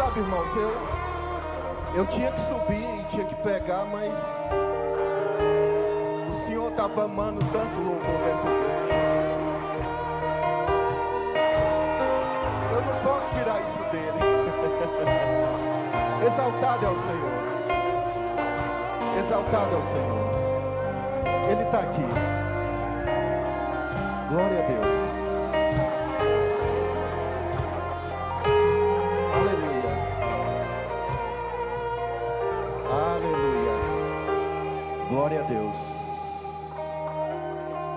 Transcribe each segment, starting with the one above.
Sabe, irmãos, eu tinha que subir e tinha que pegar, mas o Senhor estava amando tanto o louvor dessa igreja. Eu não posso tirar isso dele. Exaltado é o Senhor. Exaltado é o Senhor. Ele está aqui. Glória a Deus. Aleluia. Aleluia. Glória a Deus.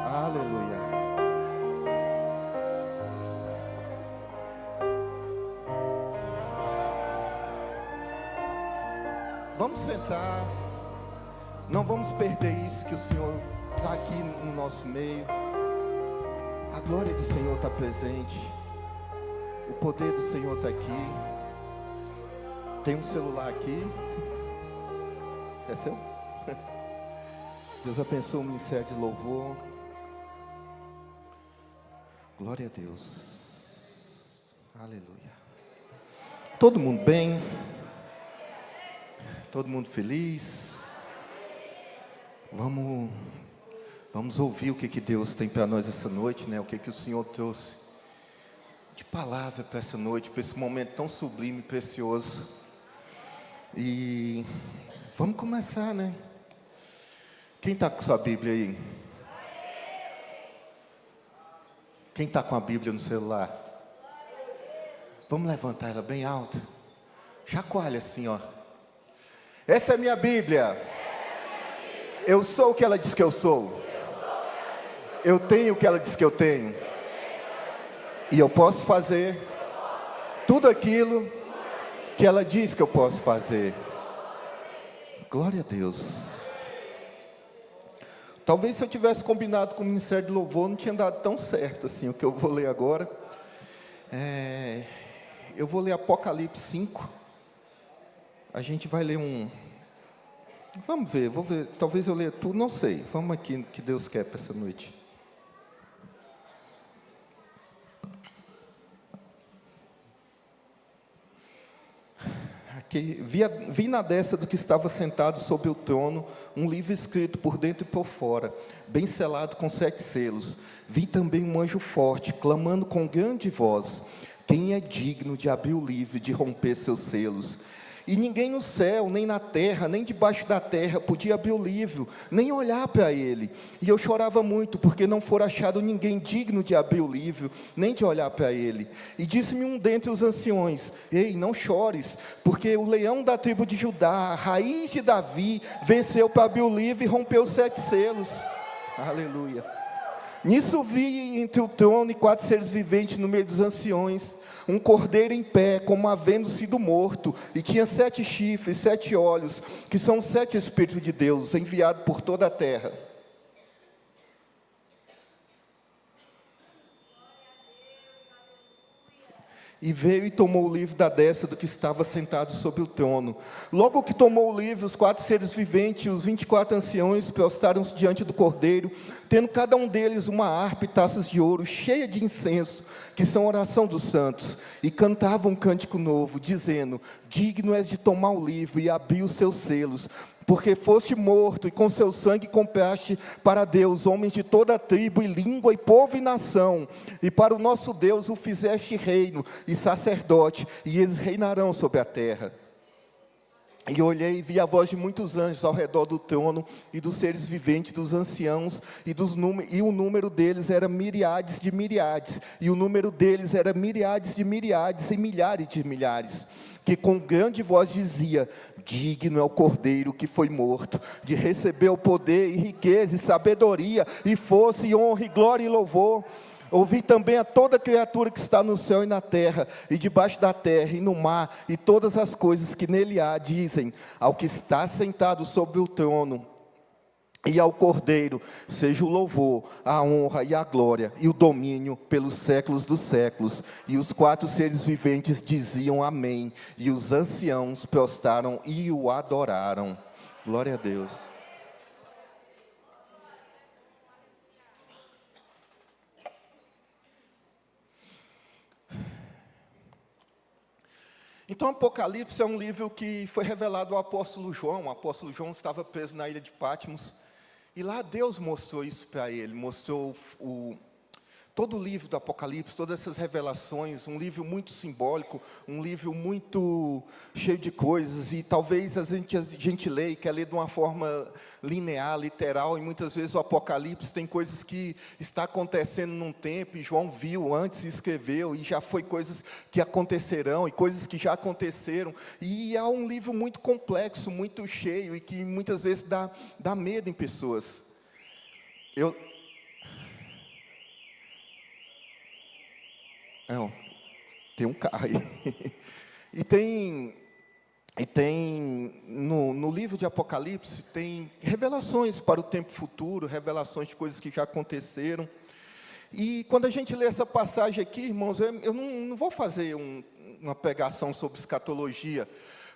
Aleluia. Vamos sentar. Não vamos perder isso, que o Senhor está aqui no nosso meio. A glória do Senhor está presente. O poder do Senhor está aqui. Tem um celular aqui. É seu? Deus abençoe o ministério de louvor. Glória a Deus. Aleluia. Todo mundo bem? Todo mundo feliz? Vamos ouvir o que Deus tem para nós essa noite, né? O que o Senhor trouxe de palavra para essa noite, para esse momento tão sublime e precioso. E vamos começar, né? Quem está com sua Bíblia aí? Quem está com a Bíblia no celular? Vamos levantar ela bem alto. Chacoalha assim, ó. Essa é minha Bíblia. Eu sou o que ela diz que eu sou. Eu tenho o que ela diz que eu tenho. E eu posso fazer tudo aquilo que ela diz que eu posso fazer. Glória a Deus. Talvez se eu tivesse combinado com o Ministério de Louvor, não tinha dado tão certo assim o que eu vou ler agora. Eu vou ler Apocalipse 5. A gente vai ler Vamos ver, vou ver, talvez eu leia tudo, não sei. Vamos aqui no que Deus quer para essa noite. Aqui, vi na destra do que estava sentado sobre o trono um livro escrito por dentro e por fora, bem selado com 7 selos. Vi também um anjo forte, clamando com grande voz: quem é digno de abrir o livro e de romper seus selos? E ninguém no céu, nem na terra, nem debaixo da terra podia abrir o livro, nem olhar para ele. E eu chorava muito, porque não fora achado ninguém digno de abrir o livro, nem de olhar para ele. E disse-me um dentre os anciões: ei, não chores, porque o leão da tribo de Judá, a raiz de Davi, venceu para abrir o livro e rompeu os 7 selos. Aleluia. Nisso vi entre o trono e 4 seres viventes no meio dos anciões, um cordeiro em pé, como havendo sido morto, e tinha 7 chifres, 7 olhos, que são os 7 Espíritos de Deus, enviados por toda a terra. E veio e tomou o livro da destra do que estava sentado sobre o trono. Logo que tomou o livro, os 4 seres viventes e os 24 anciões prostraram-se diante do cordeiro, tendo cada um deles uma harpa e taças de ouro, cheia de incenso, que são a oração dos santos, e cantavam um cântico novo, dizendo: digno és de tomar o livro e abrir os seus selos, porque foste morto, e com seu sangue compraste para Deus homens de toda a tribo, e língua, e povo, e nação, e para o nosso Deus o fizeste reino, e sacerdote, e eles reinarão sobre a terra. E olhei e vi a voz de muitos anjos ao redor do trono, e dos seres viventes, dos anciãos, e o número deles era miríades de miríades, e o número deles era miríades de miríades, e milhares de milhares, que com grande voz dizia: digno é o cordeiro que foi morto, de receber o poder, e riqueza, e sabedoria, e força, e honra, e glória, e louvor. Ouvi também a toda criatura que está no céu e na terra, e debaixo da terra, e no mar, e todas as coisas que nele há, dizem: ao que está sentado sobre o trono, e ao Cordeiro, seja o louvor, a honra e a glória, e o domínio pelos séculos dos séculos. E os 4 seres viventes diziam amém, e os anciãos prostraram e o adoraram. Glória a Deus. Então, Apocalipse é um livro que foi revelado ao apóstolo João. O apóstolo João estava preso na ilha de Patmos, e lá Deus mostrou isso para ele, mostrou todo o livro do Apocalipse, todas essas revelações, um livro muito simbólico, um livro muito cheio de coisas, e talvez a gente lê e quer ler de uma forma linear, literal, e muitas vezes o Apocalipse tem coisas que está acontecendo num tempo, e João viu antes e escreveu, e já foi coisas que acontecerão, e coisas que já aconteceram, e é um livro muito complexo, muito cheio, e que muitas vezes dá medo em pessoas. Tem um carro aí. E tem no livro de Apocalipse, tem revelações para o tempo futuro, revelações de coisas que já aconteceram. E quando a gente lê essa passagem aqui, irmãos, eu não vou fazer uma pregação sobre escatologia,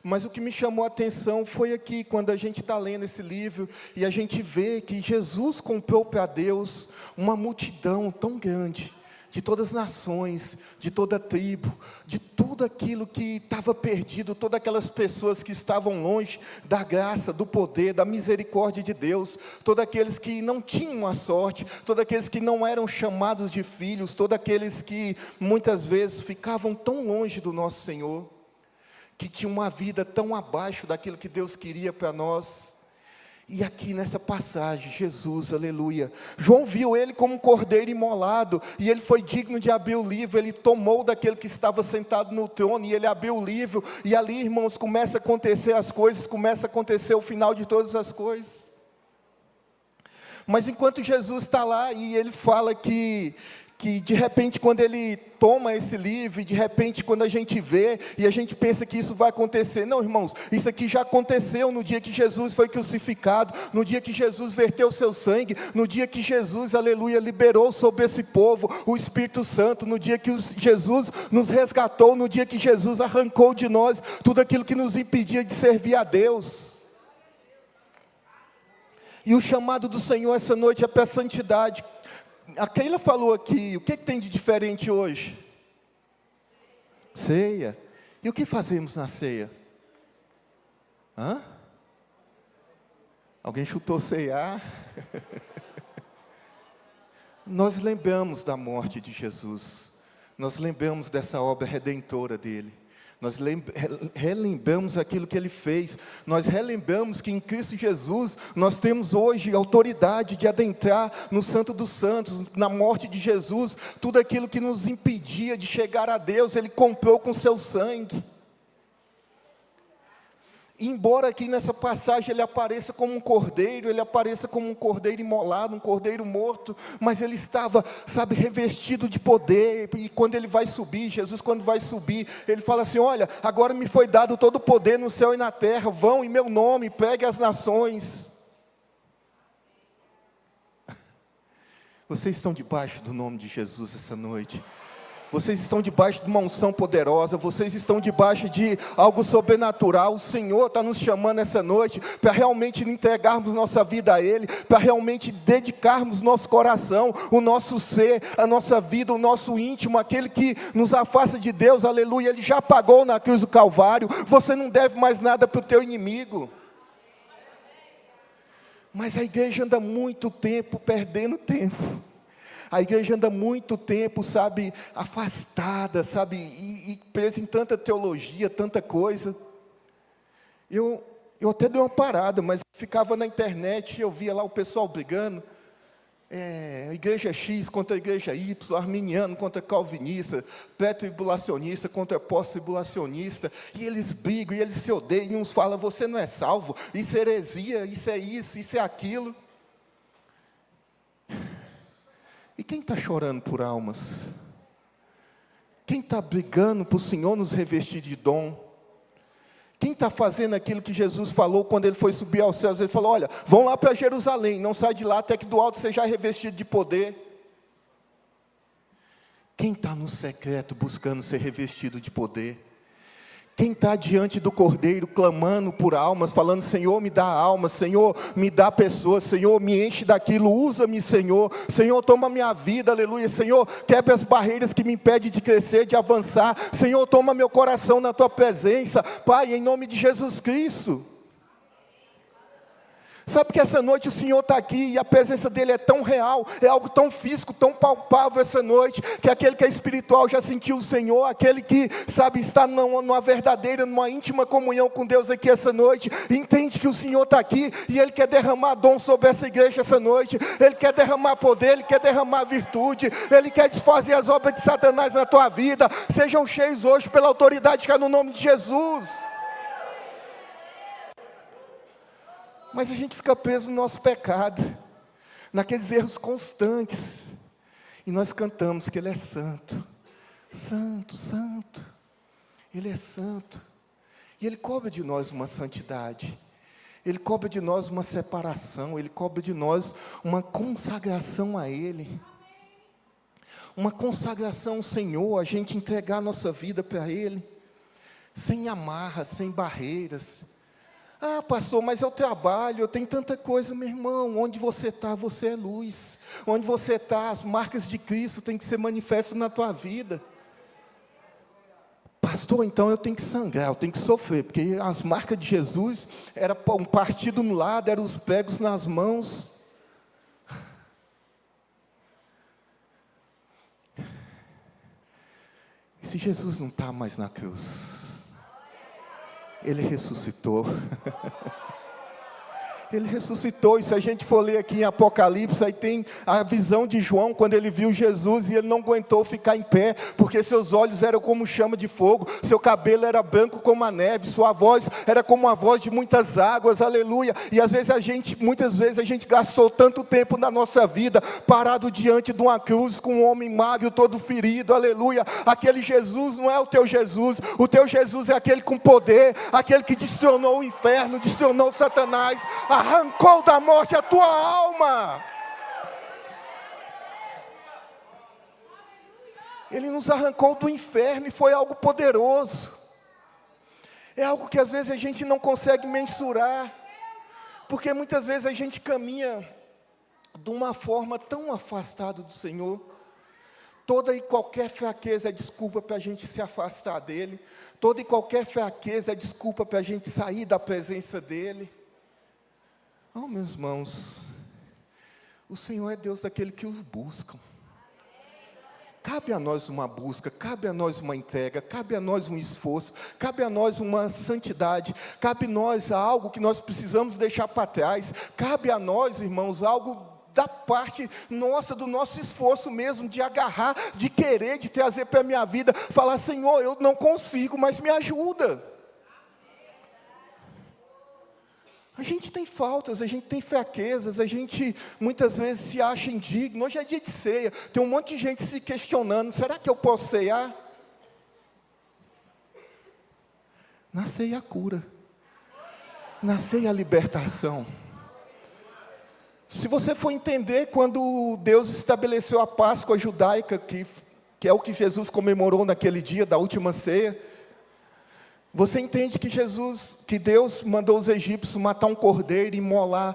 mas o que me chamou a atenção foi aqui, quando a gente está lendo esse livro, e a gente vê que Jesus comprou para Deus uma multidão tão grande, de todas as nações, de toda tribo, de tudo aquilo que estava perdido, todas aquelas pessoas que estavam longe da graça, do poder, da misericórdia de Deus, todos aqueles que não tinham a sorte, todos aqueles que não eram chamados de filhos, todos aqueles que muitas vezes ficavam tão longe do nosso Senhor, que tinham uma vida tão abaixo daquilo que Deus queria para nós. E aqui nessa passagem, Jesus, aleluia, João viu ele como um cordeiro imolado, e ele foi digno de abrir o livro, ele tomou daquele que estava sentado no trono, e ele abriu o livro, e ali, irmãos, começa a acontecer as coisas, começa a acontecer o final de todas as coisas. Mas enquanto Jesus está lá, e ele fala que de repente quando ele toma esse livro, e de repente quando a gente vê, e a gente pensa que isso vai acontecer, não, irmãos, isso aqui já aconteceu no dia que Jesus foi crucificado, no dia que Jesus verteu o seu sangue, no dia que Jesus, aleluia, liberou sobre esse povo o Espírito Santo, no dia que Jesus nos resgatou, no dia que Jesus arrancou de nós tudo aquilo que nos impedia de servir a Deus. E o chamado do Senhor essa noite é para a santidade. A Keila falou aqui, o que tem de diferente hoje? Ceia. E o que fazemos na ceia? Alguém chutou ceiar? Nós lembramos da morte de Jesus. Nós lembramos dessa obra redentora dele. Nós relembramos aquilo que ele fez. Nós relembramos que em Cristo Jesus nós temos hoje autoridade de adentrar no Santo dos Santos. Na morte de Jesus, tudo aquilo que nos impedia de chegar a Deus, ele comprou com seu sangue. Embora aqui nessa passagem ele apareça como um cordeiro, ele apareça como um cordeiro imolado, um cordeiro morto, mas ele estava, revestido de poder. E quando ele vai subir, Jesus quando vai subir, ele fala assim, olha, agora me foi dado todo o poder no céu e na terra, vão em meu nome, preguem as nações. Vocês estão debaixo do nome de Jesus essa noite. Vocês estão debaixo de uma unção poderosa, vocês estão debaixo de algo sobrenatural. O Senhor está nos chamando essa noite para realmente entregarmos nossa vida a Ele, para realmente dedicarmos nosso coração, o nosso ser, a nossa vida, o nosso íntimo, aquele que nos afasta de Deus, aleluia. Ele já pagou na cruz do Calvário, você não deve mais nada para o teu inimigo. Mas a igreja anda muito tempo perdendo tempo. A igreja anda muito tempo, afastada, e presa em tanta teologia, tanta coisa. Eu até dei uma parada, mas ficava na internet e eu via lá o pessoal brigando. A igreja X contra a igreja Y, arminiano contra calvinista, pré-tribulacionista contra pós-tribulacionista. E eles brigam, e eles se odeiam, e uns falam, você não é salvo, isso é heresia, isso é aquilo. E quem está chorando por almas? Quem está brigando para o Senhor nos revestir de dom? Quem está fazendo aquilo que Jesus falou quando Ele foi subir aos céus? Ele falou, olha, vão lá para Jerusalém, não sai de lá até que do alto seja revestido de poder. Quem está no secreto buscando ser revestido de poder? Quem está diante do Cordeiro, clamando por almas, falando, Senhor, me dá almas, Senhor, me dá pessoas, Senhor, me enche daquilo, usa-me, Senhor, Senhor, toma minha vida, aleluia, Senhor, quebra as barreiras que me impedem de crescer, de avançar, Senhor, toma meu coração na Tua presença, Pai, em nome de Jesus Cristo. Sabe que essa noite o Senhor está aqui e a presença dEle é tão real, é algo tão físico, tão palpável essa noite, que aquele que é espiritual já sentiu o Senhor, aquele que, sabe, está numa verdadeira, numa íntima comunhão com Deus aqui essa noite, entende que o Senhor está aqui e Ele quer derramar dom sobre essa igreja essa noite, Ele quer derramar poder, Ele quer derramar virtude, Ele quer desfazer as obras de Satanás na tua vida. Sejam cheios hoje pela autoridade que é no nome de Jesus. Mas a gente fica preso no nosso pecado, naqueles erros constantes. E nós cantamos que Ele é santo, santo, santo. Ele é santo. E Ele cobra de nós uma santidade. Ele cobra de nós uma separação. Ele cobra de nós uma consagração a Ele. Uma consagração ao Senhor, a gente entregar a nossa vida para Ele. Sem amarras, sem barreiras. Ah, pastor, mas eu trabalho, eu tenho tanta coisa, meu irmão. Onde você está, você é luz. Onde você está, as marcas de Cristo têm que ser manifestas na tua vida. Pastor, então eu tenho que sangrar, eu tenho que sofrer, porque as marcas de Jesus era um partido no lado, eram os pregos nas mãos. E se Jesus não está mais na cruz? Ele ressuscitou. Ele ressuscitou, e se a gente for ler aqui em Apocalipse, aí tem a visão de João, quando ele viu Jesus, e ele não aguentou ficar em pé, porque seus olhos eram como chama de fogo, seu cabelo era branco como a neve, sua voz era como a voz de muitas águas, aleluia, e às vezes muitas vezes a gente gastou tanto tempo na nossa vida, parado diante de uma cruz, com um homem magro, todo ferido, aleluia, aquele Jesus não é o teu Jesus é aquele com poder, aquele que destronou o inferno, destronou Satanás, arrancou da morte a tua alma. Ele nos arrancou do inferno e foi algo poderoso. É algo que às vezes a gente não consegue mensurar, porque muitas vezes a gente caminha de uma forma tão afastada do Senhor. Toda e qualquer fraqueza é desculpa para a gente se afastar dEle. Toda e qualquer fraqueza é desculpa para a gente sair da presença dEle. Oh, meus irmãos, o Senhor é Deus daquele que os buscam. Cabe a nós uma busca, cabe a nós uma entrega, cabe a nós um esforço, cabe a nós uma santidade, cabe a nós algo que nós precisamos deixar para trás, cabe a nós, irmãos, algo da parte nossa, do nosso esforço mesmo, de agarrar, de querer, de trazer para a minha vida, falar, Senhor, eu não consigo, mas me ajuda. A gente tem faltas, a gente tem fraquezas, a gente muitas vezes se acha indigno. Hoje é dia de ceia, tem um monte de gente se questionando, será que eu posso ceiar? Na ceia a cura, na ceia a libertação. Se você for entender, quando Deus estabeleceu a Páscoa judaica, que é o que Jesus comemorou naquele dia da última ceia, você entende que Deus mandou os egípcios matar um cordeiro, imolar,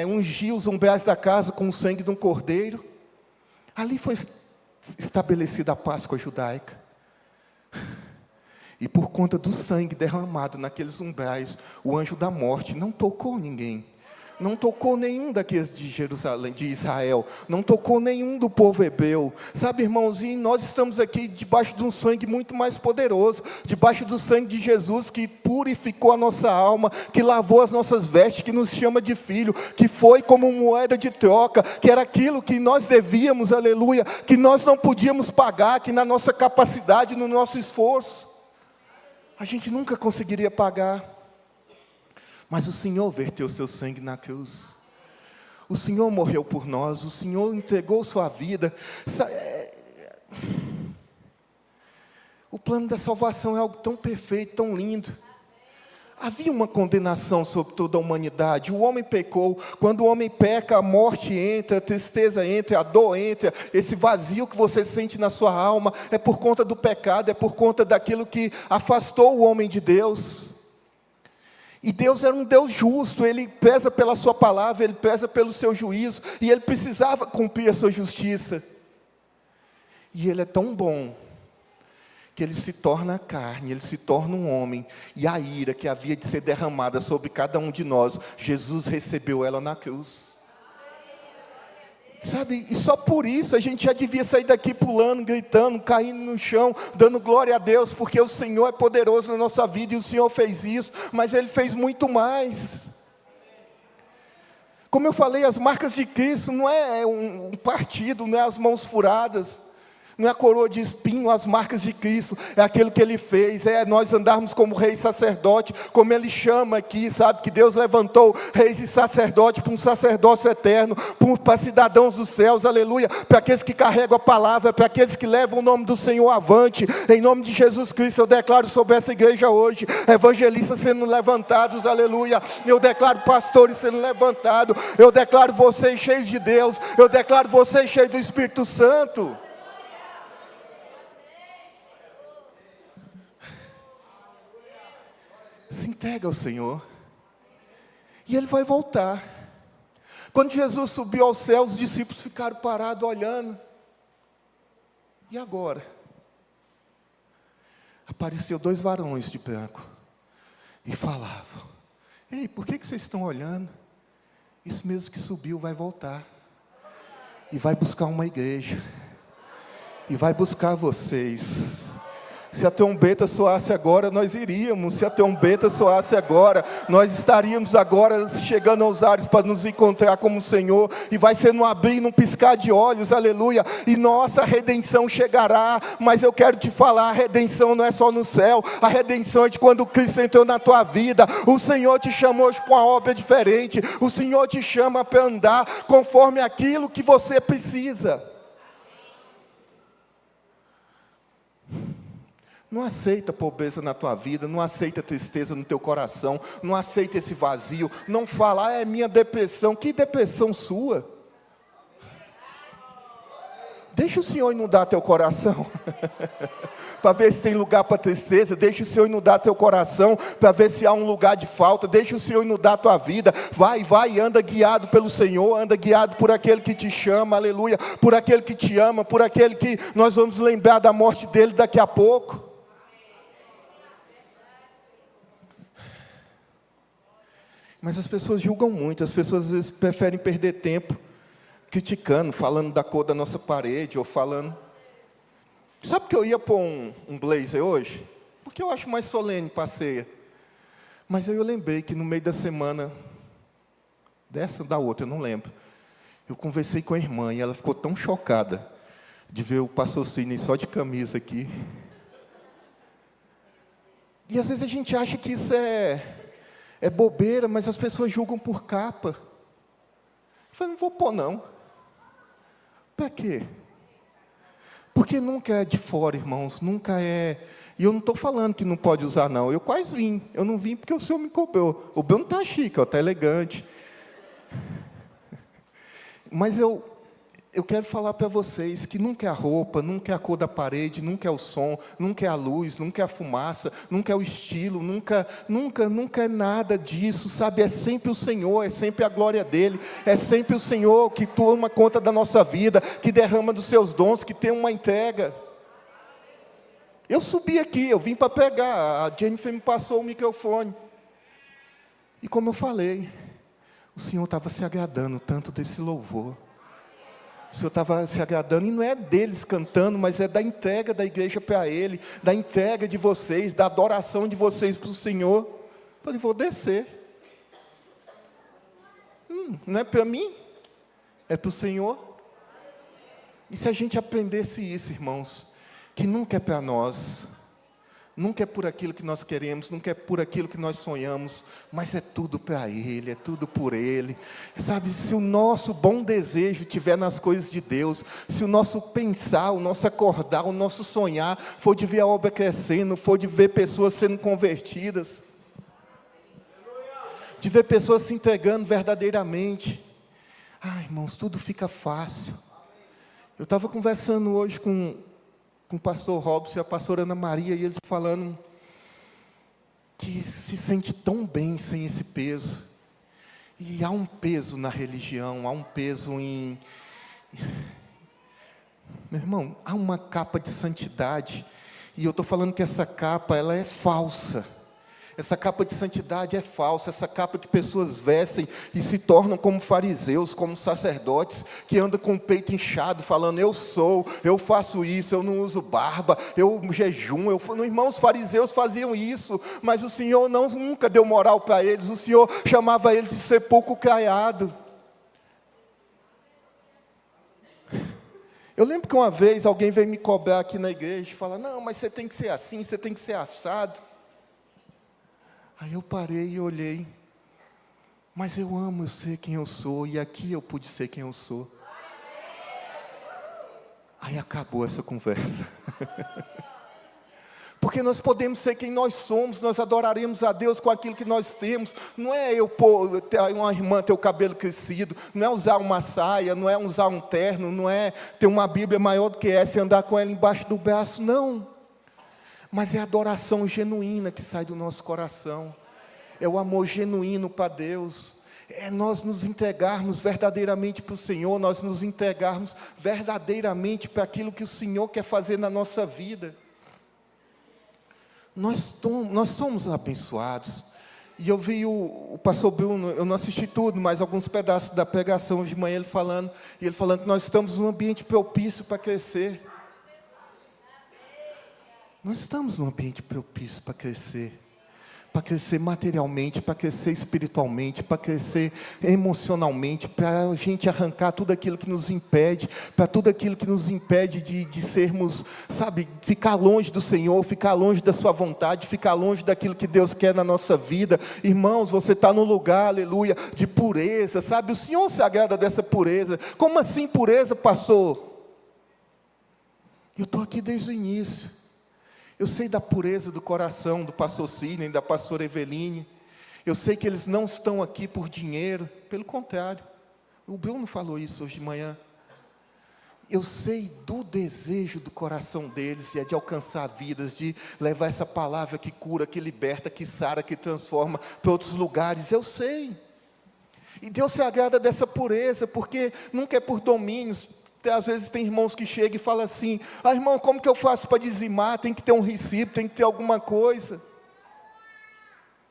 ungir os umbrais da casa com o sangue de um cordeiro. Ali foi estabelecida a Páscoa judaica. E por conta do sangue derramado naqueles umbrais, o anjo da morte não tocou ninguém. Não tocou nenhum daqueles de Jerusalém, de Israel. Não tocou nenhum do povo hebreu. Sabe, irmãozinho, nós estamos aqui debaixo de um sangue muito mais poderoso. Debaixo do sangue de Jesus, que purificou a nossa alma, que lavou as nossas vestes, que nos chama de filho, que foi como moeda de troca, que era aquilo que nós devíamos, aleluia, que nós não podíamos pagar, que na nossa capacidade, no nosso esforço, a gente nunca conseguiria pagar. Mas o Senhor verteu seu sangue na cruz. O Senhor morreu por nós. O Senhor entregou sua vida. O plano da salvação é algo tão perfeito, tão lindo. Havia uma condenação sobre toda a humanidade. O homem pecou. Quando o homem peca, a morte entra, a tristeza entra, a dor entra. Esse vazio que você sente na sua alma é por conta do pecado, é por conta daquilo que afastou o homem de Deus. E Deus era um Deus justo, Ele pesa pela sua palavra, Ele pesa pelo seu juízo, e Ele precisava cumprir a sua justiça. E Ele é tão bom, que Ele se torna carne, Ele se torna um homem, e a ira que havia de ser derramada sobre cada um de nós, Jesus recebeu ela na cruz. Sabe, e só por isso a gente já devia sair daqui pulando, gritando, caindo no chão, dando glória a Deus, porque o Senhor é poderoso na nossa vida, e o Senhor fez isso, mas Ele fez muito mais. Como eu falei, as marcas de Cristo não é um partido, não é as mãos furadas, não é a coroa de espinho, as marcas de Cristo, é aquilo que Ele fez, é nós andarmos como rei e sacerdote, como Ele chama aqui, sabe, que Deus levantou reis e sacerdotes para um sacerdócio eterno, para cidadãos dos céus, aleluia, para aqueles que carregam a palavra, para aqueles que levam o nome do Senhor avante, em nome de Jesus Cristo, eu declaro sobre essa igreja hoje, evangelistas sendo levantados, aleluia, eu declaro pastores sendo levantados, eu declaro vocês cheios de Deus, eu declaro vocês cheios do Espírito Santo. Se entrega ao Senhor, e Ele vai voltar. Quando Jesus subiu ao céu, os discípulos ficaram parados olhando. E agora? Apareceu 2 varões de branco, e falavam: ei, por que vocês estão olhando? Isso mesmo que subiu vai voltar, e vai buscar uma igreja, e vai buscar vocês. Se a trombeta soasse agora, nós iríamos. Se a trombeta soasse agora, nós estaríamos agora chegando aos ares para nos encontrar como o Senhor. E vai ser num abrir, num piscar de olhos, aleluia. E nossa redenção chegará. Mas eu quero te falar, a redenção não é só no céu. A redenção é de quando Cristo entrou na tua vida. O Senhor te chamou hoje para uma obra diferente. O Senhor te chama para andar conforme aquilo que você precisa. Não aceita pobreza na tua vida, não aceita tristeza no teu coração, não aceita esse vazio, não fala, é minha depressão. Que depressão sua? Deixa o Senhor inundar teu coração, para ver se tem lugar para tristeza. Deixa o Senhor inundar teu coração, para ver se há um lugar de falta. Deixa o Senhor inundar tua vida. Vai, anda guiado pelo Senhor, anda guiado por aquele que te chama, aleluia, por aquele que te ama, por aquele que nós vamos lembrar da morte dele daqui a pouco. Mas as pessoas julgam muito, as pessoas às vezes preferem perder tempo criticando, falando da cor da nossa parede, ou falando... Sabe que eu ia pôr um blazer hoje? Porque eu acho mais solene para a ceia. Mas aí eu lembrei que no meio da semana, dessa ou da outra, eu não lembro, eu conversei com a irmã e ela ficou tão chocada de ver o pastor Sidney só de camisa aqui. E às vezes a gente acha que isso é bobeira, mas as pessoas julgam por capa. Eu falei, não vou pôr não. Para quê? Porque nunca é de fora, irmãos, nunca é... E eu não estou falando que não pode usar não, eu quase vim. Eu não vim porque o Senhor me cobrou. O Bruno está chique, está elegante. Mas eu quero falar para vocês que nunca é a roupa, nunca é a cor da parede, nunca é o som, nunca é a luz, nunca é a fumaça, nunca é o estilo, nunca é nada disso, sabe? É sempre o Senhor, é sempre a glória dEle, é sempre o Senhor que toma conta da nossa vida, que derrama dos seus dons, que tem uma entrega. Eu subi aqui, eu vim para pegar, a Jennifer me passou o microfone. E como eu falei, o Senhor estava se agradando tanto desse louvor. O Senhor estava se agradando, e não é deles cantando, mas é da entrega da igreja para Ele, da entrega de vocês, da adoração de vocês para o Senhor. Eu falei, vou descer. Não é para mim, é para o Senhor. E se a gente aprendesse isso, irmãos, que nunca é para nós, nunca é por aquilo que nós queremos, nunca é por aquilo que nós sonhamos, mas é tudo para Ele, é tudo por Ele. Sabe, se o nosso bom desejo estiver nas coisas de Deus, se o nosso pensar, o nosso acordar, o nosso sonhar, for de ver a obra crescendo, for de ver pessoas sendo convertidas, de ver pessoas se entregando verdadeiramente. Irmãos, tudo fica fácil. Eu estava conversando hoje com o pastor Robson e a pastora Ana Maria, e eles falando que se sente tão bem sem esse peso. E há um peso na religião, há um peso em... Meu irmão, há uma capa de santidade, e eu estou falando que essa capa, ela é falsa. Essa capa de santidade é falsa, essa capa que pessoas vestem e se tornam como fariseus, como sacerdotes, que andam com o peito inchado, falando, eu faço isso, eu não uso barba, eu jejum, Irmãos, os fariseus faziam isso, mas o Senhor nunca deu moral para eles, o Senhor chamava eles de sepulcro caiado. Eu lembro que uma vez alguém veio me cobrar aqui na igreja e falar, não, mas você tem que ser assim, você tem que ser assado. Aí eu parei e olhei, mas eu amo, eu sei quem eu sou, e aqui eu pude ser quem eu sou. Aí acabou essa conversa. Porque nós podemos ser quem nós somos, nós adoraremos a Deus com aquilo que nós temos. Não é ter uma irmã ter o cabelo crescido, não é usar uma saia, não é usar um terno, não é ter uma Bíblia maior do que essa e andar com ela embaixo do braço, não. Mas é a adoração genuína que sai do nosso coração. É o amor genuíno para Deus. É nós nos entregarmos verdadeiramente para o Senhor, nós nos entregarmos verdadeiramente para aquilo que o Senhor quer fazer na nossa vida. Nós somos abençoados. E eu vi o pastor Bruno, eu não assisti tudo, mas alguns pedaços da pregação hoje de manhã, ele falando que nós estamos num ambiente propício para crescer. Nós estamos num ambiente propício para crescer materialmente, para crescer espiritualmente, para crescer emocionalmente, para a gente arrancar tudo aquilo que nos impede, de sermos, ficar longe do Senhor, ficar longe da sua vontade, ficar longe daquilo que Deus quer na nossa vida. Irmãos, você está num lugar, aleluia, de pureza, o Senhor se agrada dessa pureza. Como assim pureza, pastor? Eu estou aqui desde o início. Eu sei da pureza do coração do pastor Sidney, da pastora Eveline. Eu sei que eles não estão aqui por dinheiro. Pelo contrário. O Bruno falou isso hoje de manhã. Eu sei do desejo do coração deles, e é de alcançar vidas, de levar essa palavra que cura, que liberta, que sara, que transforma para outros lugares. Eu sei. E Deus se agrada dessa pureza, porque nunca é por domínios. Às vezes tem irmãos que chegam e falam assim, irmão, como que eu faço para dizimar? Tem que ter um recibo, tem que ter alguma coisa.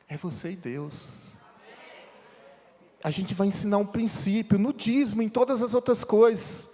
É você e Deus. A gente vai ensinar um princípio, no dízimo, em todas as outras coisas.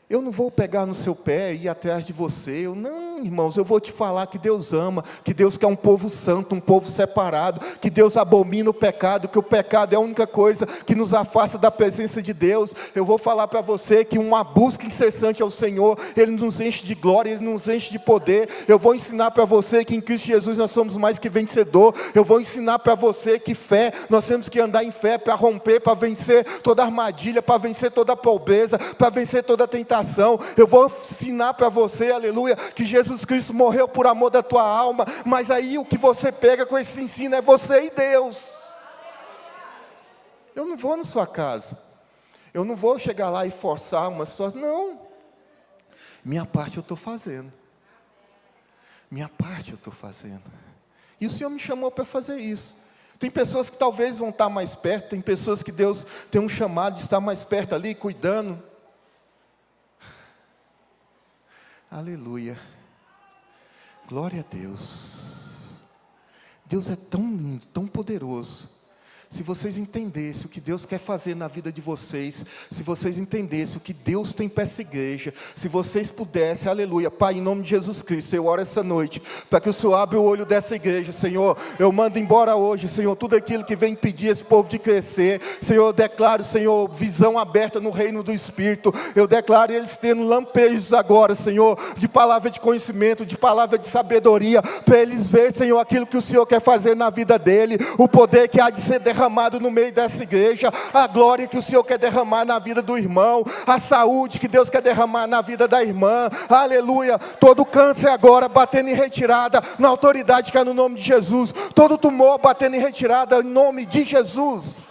Eu não vou pegar no seu pé e ir atrás de você. Não, irmãos, eu vou te falar que Deus ama, que Deus quer um povo santo, um povo separado, que Deus abomina o pecado, que o pecado é a única coisa que nos afasta da presença de Deus. Eu vou falar para você que uma busca incessante ao Senhor, Ele nos enche de glória, Ele nos enche de poder. Eu vou ensinar para você que em Cristo Jesus nós somos mais que vencedor. Eu vou ensinar para você que fé, nós temos que andar em fé para romper, para vencer toda armadilha, para vencer toda pobreza, para vencer toda tentação. Eu vou ensinar para você, aleluia, que Jesus Cristo morreu por amor da tua alma, mas aí o que você pega com esse ensino é você e Deus. Eu não vou na sua casa, eu não vou chegar lá e forçar uma situação, não. Minha parte eu estou fazendo. E o Senhor me chamou para fazer isso. Tem pessoas que talvez vão estar mais perto, tem pessoas que Deus tem um chamado de estar mais perto ali, cuidando. Aleluia. Glória a Deus. Deus é tão lindo, tão poderoso. Se vocês entendessem o que Deus quer fazer na vida de vocês, se vocês entendessem o que Deus tem para essa igreja, se vocês pudessem, aleluia, Pai, em nome de Jesus Cristo, eu oro essa noite, para que o Senhor abra o olho dessa igreja, Senhor, eu mando embora hoje, Senhor, tudo aquilo que vem impedir esse povo de crescer, Senhor, eu declaro, Senhor, visão aberta no reino do Espírito, eu declaro eles tendo lampejos agora, Senhor, de palavra de conhecimento, de palavra de sabedoria, para eles verem, Senhor, aquilo que o Senhor quer fazer na vida dele, o poder que há de ser derramado derramado no meio dessa igreja, a glória que o Senhor quer derramar na vida do irmão, a saúde que Deus quer derramar na vida da irmã, aleluia. Todo câncer agora batendo em retirada, na autoridade que é no nome de Jesus, todo tumor batendo em retirada, em nome de Jesus.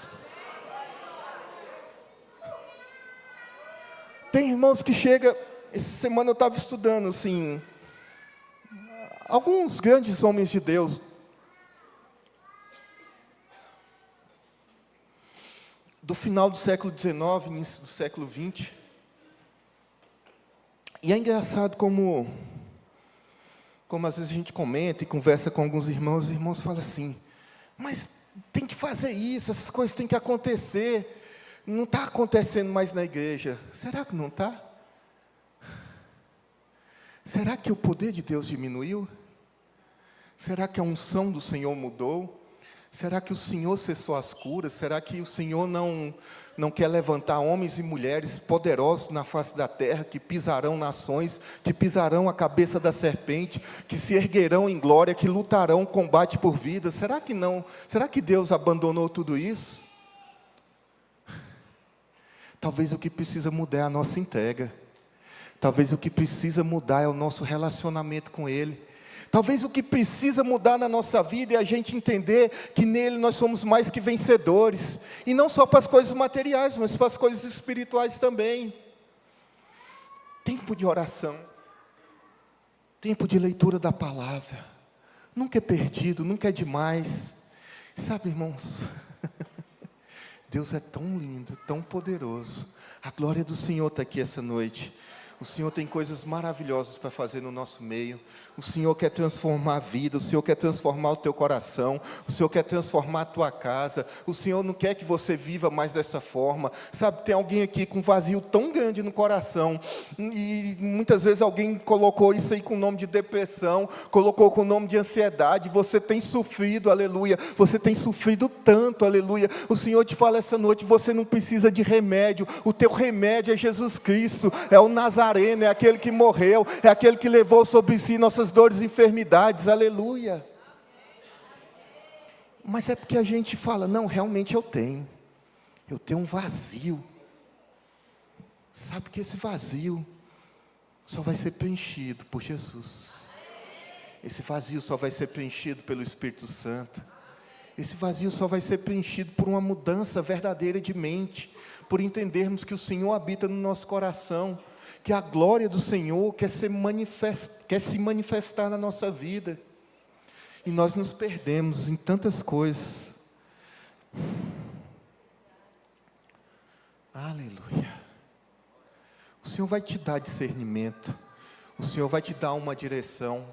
Tem irmãos que chegam, essa semana eu estava estudando, assim, alguns grandes homens de Deus, do final do século XIX, início do século XX. E é engraçado como às vezes a gente comenta e conversa com alguns irmãos, os irmãos falam assim, mas tem que fazer isso, essas coisas têm que acontecer, não está acontecendo mais na igreja. Será que não está? Será que o poder de Deus diminuiu? Será que a unção do Senhor mudou? Será que o Senhor cessou as curas? Será que o Senhor não quer levantar homens e mulheres poderosos na face da terra, que pisarão nações, que pisarão a cabeça da serpente, que se erguerão em glória, que lutarão combate por vida? Será que não? Será que Deus abandonou tudo isso? Talvez o que precisa mudar é a nossa entrega. Talvez o que precisa mudar é o nosso relacionamento com Ele. Talvez o que precisa mudar na nossa vida é a gente entender que nele nós somos mais que vencedores. E não só para as coisas materiais, mas para as coisas espirituais também. Tempo de oração. Tempo de leitura da palavra. Nunca é perdido, nunca é demais. Sabe, irmãos, Deus é tão lindo, tão poderoso. A glória do Senhor está aqui essa noite. O Senhor tem coisas maravilhosas para fazer no nosso meio. O Senhor quer transformar a vida. O Senhor quer transformar o teu coração. O Senhor quer transformar a tua casa. O Senhor não quer que você viva mais dessa forma. Sabe, tem alguém aqui com um vazio tão grande no coração. E muitas vezes alguém colocou isso aí com o nome de depressão. Colocou com o nome de ansiedade. Você tem sofrido, aleluia. Você tem sofrido tanto, aleluia. O Senhor te fala essa noite, você não precisa de remédio. O teu remédio é Jesus Cristo. É o Nazareno. É aquele que morreu, é aquele que levou sobre si nossas dores e enfermidades, aleluia. Mas é porque a gente fala, não, realmente eu tenho um vazio. Sabe que esse vazio só vai ser preenchido por Jesus. Esse vazio só vai ser preenchido pelo Espírito Santo. Esse vazio só vai ser preenchido por uma mudança verdadeira de mente, por entendermos que o Senhor habita no nosso coração, que a glória do Senhor quer se manifestar na nossa vida. E nós nos perdemos em tantas coisas. Aleluia. O Senhor vai te dar discernimento. O Senhor vai te dar uma direção.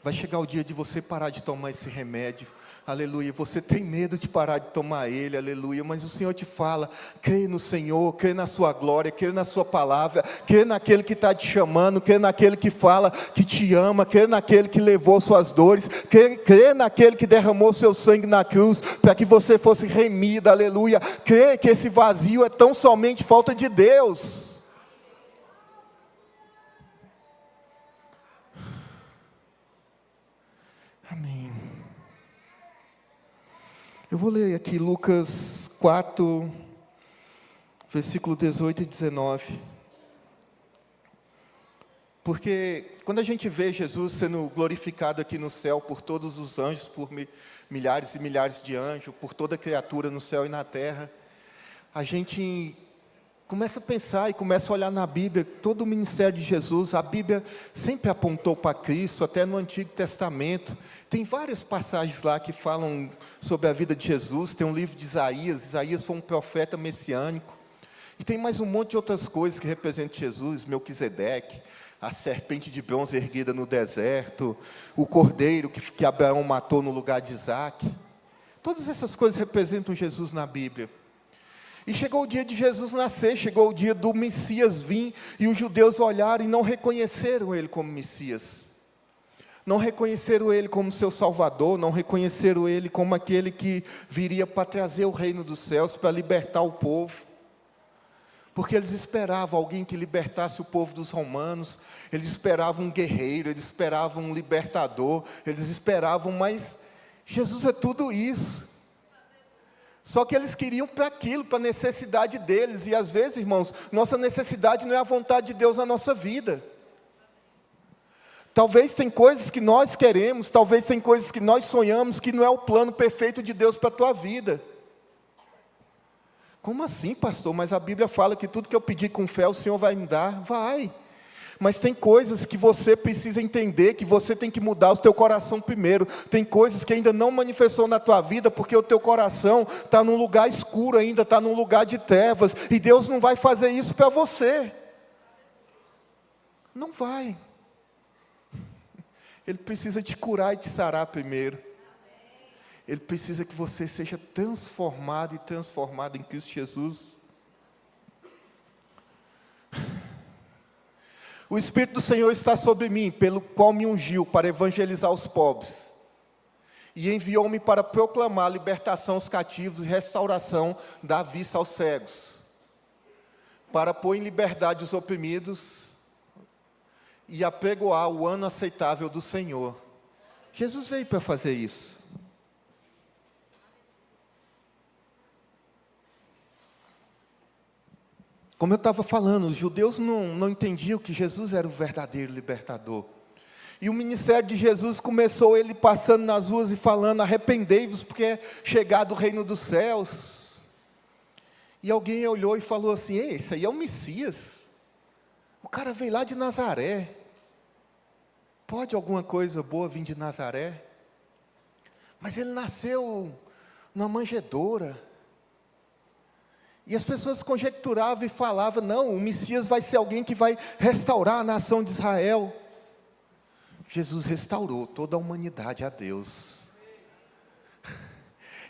Vai chegar o dia de você parar de tomar esse remédio, aleluia. Você tem medo de parar de tomar ele, aleluia. Mas o Senhor te fala, crê no Senhor, crê na sua glória, crê na sua palavra, crê naquele que está te chamando, crê naquele que fala que te ama, crê naquele que levou suas dores, crê naquele que derramou seu sangue na cruz, para que você fosse remida, aleluia. Crê que esse vazio é tão somente falta de Deus. Amém. Eu vou ler aqui Lucas 4, versículo 18 e 19. Porque quando a gente vê Jesus sendo glorificado aqui no céu por todos os anjos, por milhares e milhares de anjos, por toda criatura no céu e na terra, a gente começa a pensar e começa a olhar na Bíblia, todo o ministério de Jesus. A Bíblia sempre apontou para Cristo, até no Antigo Testamento. Tem várias passagens lá que falam sobre a vida de Jesus. Tem um livro de Isaías. Isaías foi um profeta messiânico. E tem mais um monte de outras coisas que representam Jesus. Melquisedeque, a serpente de bronze erguida no deserto, o cordeiro que Abraão matou no lugar de Isaac. Todas essas coisas representam Jesus na Bíblia. E chegou o dia de Jesus nascer, chegou o dia do Messias vir, e os judeus olharam e não reconheceram Ele como Messias. Não reconheceram Ele como seu Salvador, não reconheceram Ele como aquele que viria para trazer o reino dos céus, para libertar o povo. Porque eles esperavam alguém que libertasse o povo dos romanos, eles esperavam um guerreiro, eles esperavam um libertador, eles esperavam, mas Jesus é tudo isso. Só que eles queriam para aquilo, para a necessidade deles. E às vezes, irmãos, nossa necessidade não é a vontade de Deus na nossa vida. Talvez tem coisas que nós queremos, talvez tem coisas que nós sonhamos, que não é o plano perfeito de Deus para a tua vida. Como assim, pastor? Mas a Bíblia fala que tudo que eu pedir com fé, o Senhor vai me dar. Vai. Mas tem coisas que você precisa entender, que você tem que mudar o teu coração primeiro. Tem coisas que ainda não manifestou na tua vida, porque o teu coração está num lugar escuro ainda, está num lugar de trevas. E Deus não vai fazer isso para você. Não vai. Ele precisa te curar e te sarar primeiro. Ele precisa que você seja transformado e transformado em Cristo Jesus. O Espírito do Senhor está sobre mim, pelo qual me ungiu para evangelizar os pobres. E enviou-me para proclamar libertação aos cativos e restauração da vista aos cegos. Para pôr em liberdade os oprimidos e apregoar o ano aceitável do Senhor. Jesus veio para fazer isso. Como eu estava falando, os judeus não entendiam que Jesus era o verdadeiro libertador. E o ministério de Jesus começou ele passando nas ruas e falando: arrependei-vos, porque é chegado o reino dos céus. E alguém olhou e falou assim: ei, esse aí é o Messias. O cara veio lá de Nazaré. Pode alguma coisa boa vir de Nazaré? Mas ele nasceu numa manjedoura. E as pessoas conjecturavam e falavam: não, o Messias vai ser alguém que vai restaurar a nação de Israel. Jesus restaurou toda a humanidade a Deus.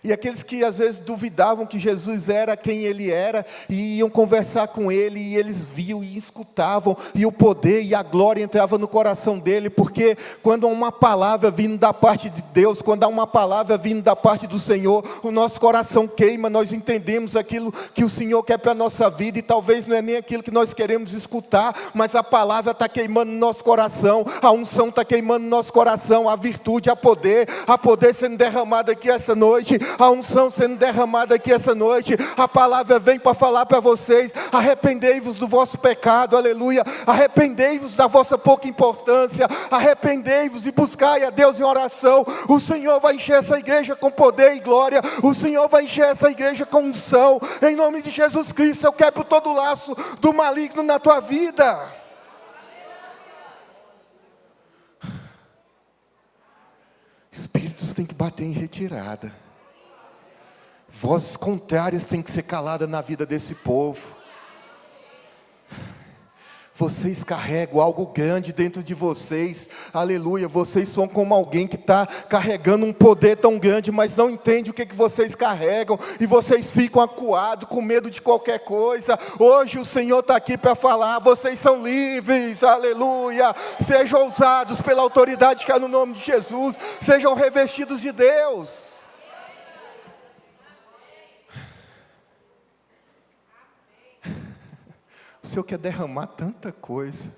E aqueles que às vezes duvidavam que Jesus era quem Ele era, e iam conversar com Ele, e eles viam e escutavam, e o poder e a glória entrava no coração dele, porque quando há uma palavra vindo da parte de Deus, quando há uma palavra vindo da parte do Senhor, o nosso coração queima, nós entendemos aquilo que o Senhor quer para a nossa vida, e talvez não é nem aquilo que nós queremos escutar, mas a palavra está queimando no nosso coração, a unção está queimando no nosso coração, a virtude, a poder sendo derramado aqui essa noite, a unção sendo derramada aqui essa noite. A palavra vem para falar para vocês: arrependei-vos do vosso pecado, aleluia, arrependei-vos da vossa pouca importância, arrependei-vos e buscai a Deus em oração. O Senhor vai encher essa igreja com poder e glória, o Senhor vai encher essa igreja com unção, em nome de Jesus Cristo. Eu quebro todo o laço do maligno na tua vida. Espíritos têm que bater em retirada. Vozes contrárias têm que ser caladas na vida desse povo. Vocês carregam algo grande dentro de vocês, aleluia. Vocês são como alguém que está carregando um poder tão grande, mas não entende o que vocês carregam, e vocês ficam acuados, com medo de qualquer coisa. Hoje o Senhor está aqui para falar: vocês são livres, aleluia. Sejam ousados pela autoridade que há no nome de Jesus, sejam revestidos de Deus. O Senhor quer derramar tanta coisa.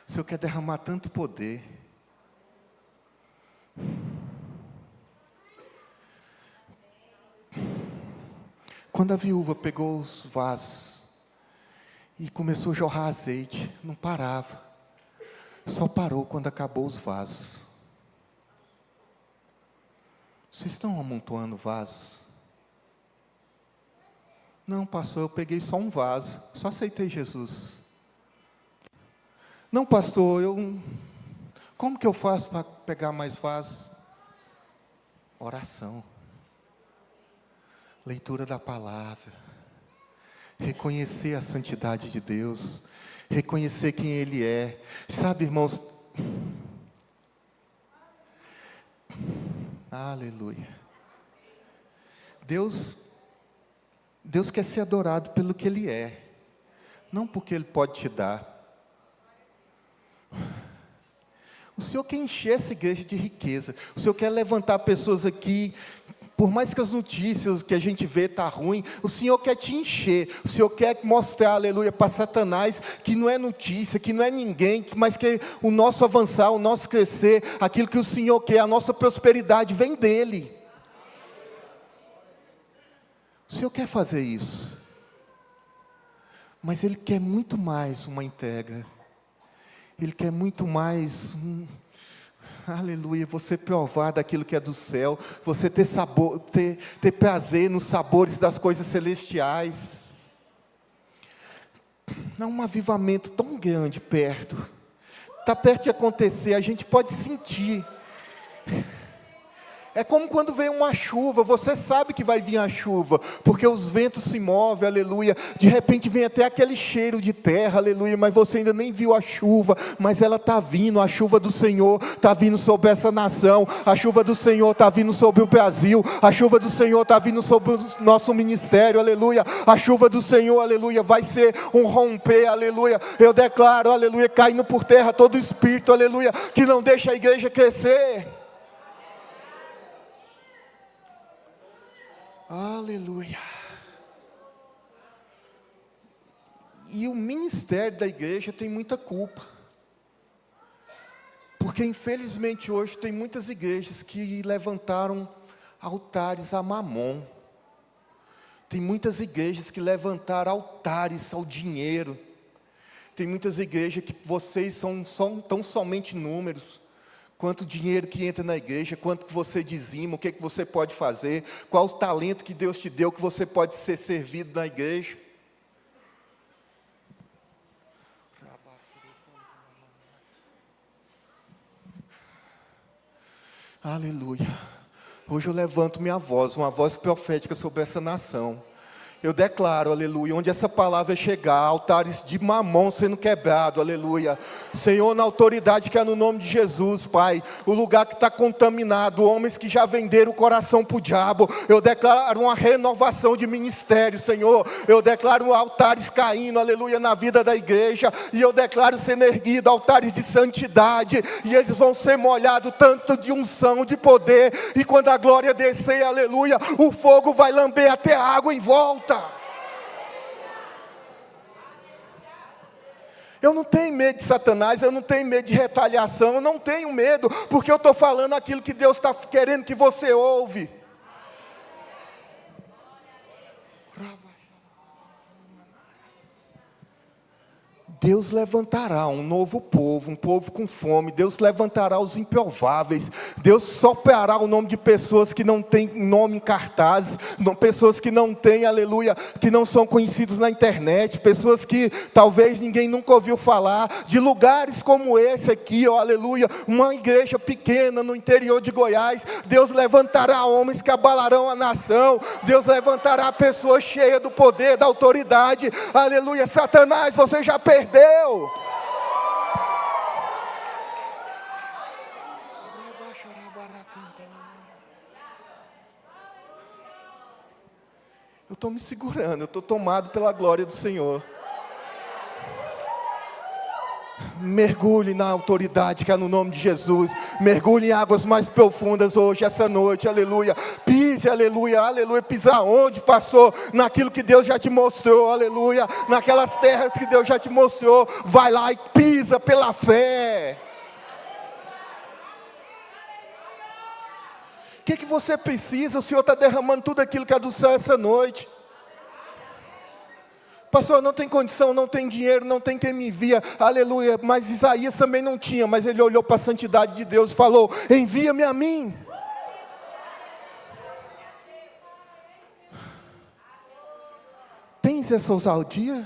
O Senhor quer derramar tanto poder. Quando a viúva pegou os vasos e começou a jorrar azeite, não parava. Só parou quando acabou os vasos. Vocês estão amontoando vasos? Não, pastor, eu peguei só um vaso, só aceitei Jesus. Não, pastor, como que eu faço para pegar mais vasos? Oração, leitura da palavra, reconhecer a santidade de Deus, reconhecer quem Ele é. Sabe, irmãos, aleluia. Deus quer ser adorado pelo que Ele é, não porque Ele pode te dar. O Senhor quer encher essa igreja de riqueza. O Senhor quer levantar pessoas aqui Por mais que as notícias que a gente vê tá ruim, o Senhor quer te encher. O Senhor quer mostrar, aleluia, para Satanás que não é notícia, que não é ninguém, mas que o nosso avançar, o nosso crescer, aquilo que o Senhor quer, a nossa prosperidade vem dEle. O Senhor quer fazer isso. Mas Ele quer muito mais uma entrega. Ele quer muito mais aleluia, você provar daquilo que é do céu, você ter sabor, ter prazer nos sabores das coisas celestiais. Há um avivamento tão grande perto, está perto de acontecer, a gente pode sentir. É como quando vem uma chuva, você sabe que vai vir a chuva, porque os ventos se movem, aleluia. De repente vem até aquele cheiro de terra, aleluia, mas você ainda nem viu a chuva, mas ela está vindo, a chuva do Senhor está vindo sobre essa nação, a chuva do Senhor está vindo sobre o Brasil, a chuva do Senhor está vindo sobre o nosso ministério, aleluia. A chuva do Senhor, aleluia, vai ser um romper, aleluia. Eu declaro, aleluia, caindo por terra todo espírito, aleluia, que não deixa a igreja crescer. Aleluia. E o ministério da igreja tem muita culpa. Porque infelizmente hoje tem muitas igrejas que levantaram altares a Mamon. Tem muitas igrejas que levantaram altares ao dinheiro. Tem muitas igrejas que vocês são tão somente números. Quanto dinheiro que entra na igreja, quanto que você dizima, o que você pode fazer, qual o talento que Deus te deu que você pode ser servido na igreja. Aleluia. Hoje eu levanto minha voz, uma voz profética sobre essa nação. Eu declaro, aleluia, onde essa palavra chegar, altares de Mamon sendo quebrado, aleluia. Senhor, na autoridade que é no nome de Jesus, Pai, o lugar que está contaminado, homens que já venderam o coração para o diabo, eu declaro uma renovação de ministério, Senhor. Eu declaro altares caindo, aleluia, na vida da igreja, e eu declaro sendo erguido altares de santidade, e eles vão ser molhados tanto de unção, de poder, e quando a glória descer, aleluia, o fogo vai lamber até a água em volta. Eu não tenho medo de Satanás, eu não tenho medo de retaliação, eu não tenho medo, porque eu estou falando aquilo que Deus está querendo que você ouve. Deus levantará um novo povo, um povo com fome. Deus levantará os improváveis. Deus soprará o nome de pessoas que não têm nome em cartazes, pessoas que não têm, aleluia, que não são conhecidos na internet, pessoas que talvez ninguém nunca ouviu falar, de lugares como esse aqui, ó, aleluia, uma igreja pequena no interior de Goiás. Deus levantará homens que abalarão a nação. Deus levantará pessoas cheias do poder, da autoridade, aleluia. Satanás, você já perdeu. Eu estou me segurando, eu estou tomado pela glória do Senhor. Mergulhe na autoridade que é no nome de Jesus. Mergulhe em águas mais profundas hoje, essa noite, aleluia. Pise, aleluia, aleluia. Pisar onde passou, naquilo que Deus já te mostrou, aleluia. Naquelas terras que Deus já te mostrou. Vai lá e pisa pela fé. O que você precisa? O Senhor está derramando tudo aquilo que é do céu essa noite. Pastor, não tem condição, não tem dinheiro, não tem quem me envia, aleluia. Mas Isaías também não tinha, mas ele olhou para a santidade de Deus e falou: envia-me a mim. Tens essa ousadia?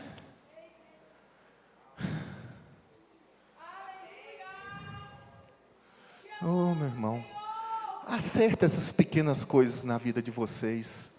Oh, meu irmão, acerta essas pequenas coisas na vida de vocês.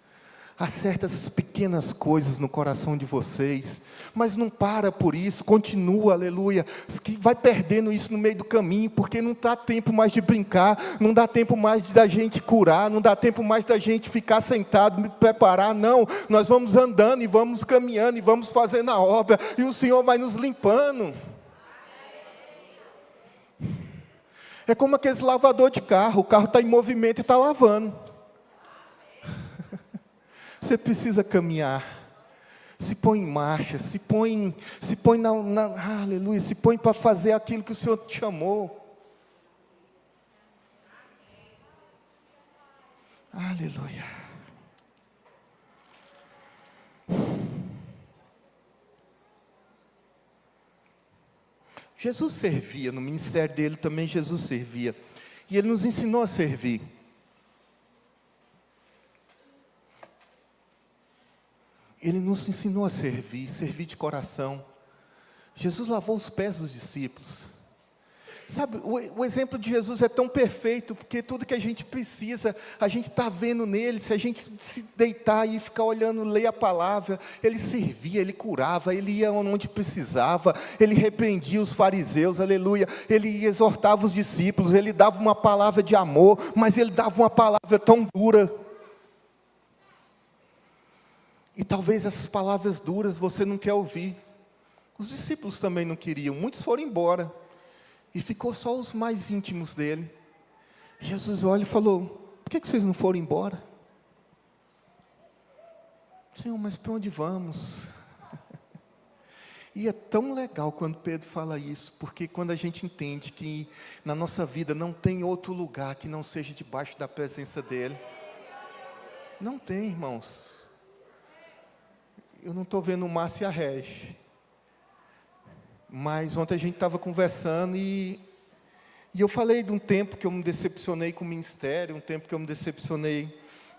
Acerta essas pequenas coisas no coração de vocês, mas não para por isso, continua, aleluia, que vai perdendo isso no meio do caminho, porque não dá tempo mais de brincar, não dá tempo mais da gente curar, não dá tempo mais da gente ficar sentado, me preparar, não, nós vamos andando e vamos caminhando e vamos fazendo a obra, e o Senhor vai nos limpando. É como aqueles lavador de carro, o carro está em movimento e está lavando. você precisa caminhar. Se põe em marcha, se põe aleluia, se põe para fazer aquilo que o Senhor te chamou. Aleluia. Jesus servia, no ministério dele também Jesus servia. E ele nos ensinou a servir. Ele nos ensinou a servir, servir de coração. Jesus lavou os pés dos discípulos. Sabe, o exemplo de Jesus é tão perfeito, porque tudo que a gente precisa, a gente está vendo nele. Se a gente se deitar e ficar olhando, ler a palavra, ele servia, ele curava, ele ia onde precisava, ele repreendia os fariseus, aleluia, ele exortava os discípulos, ele dava uma palavra de amor, mas ele dava uma palavra tão dura. E talvez essas palavras duras você não quer ouvir. Os discípulos também não queriam, muitos foram embora. E ficou só os mais íntimos dele. Jesus olha e falou: por que vocês não foram embora? Senhor, mas para onde vamos? E é tão legal quando Pedro fala isso, porque quando a gente entende que na nossa vida não tem outro lugar que não seja debaixo da presença dele. Não tem, irmãos. Eu não estou vendo o Márcio e a Regi. Mas ontem a gente estava conversando e eu falei de um tempo que eu me decepcionei com o ministério, um tempo que eu me decepcionei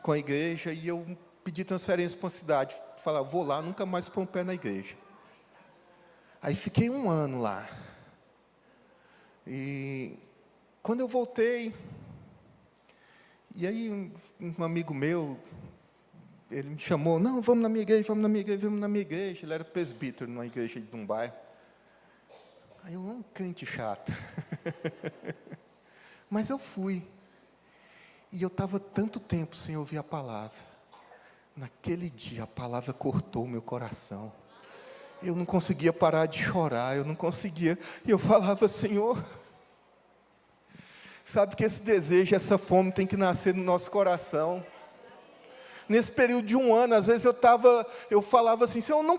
com a igreja, e eu pedi transferência para uma cidade. Falar, vou lá, nunca mais pôr um pé na igreja. Aí fiquei 1 ano lá. E quando eu voltei, e aí um amigo meu, ele me chamou, não, vamos na minha igreja, vamos na minha igreja, vamos na minha igreja. Ele era presbítero numa igreja de um bairro. Aí eu, um crente chato. Mas eu fui. E eu estava tanto tempo sem ouvir a palavra. Naquele dia a palavra cortou o meu coração. Eu não conseguia parar de chorar, eu não conseguia. E eu falava, Senhor, sabe que esse desejo, essa fome tem que nascer no nosso coração. Nesse período de 1 ano, às vezes eu falava assim, Senhor, eu não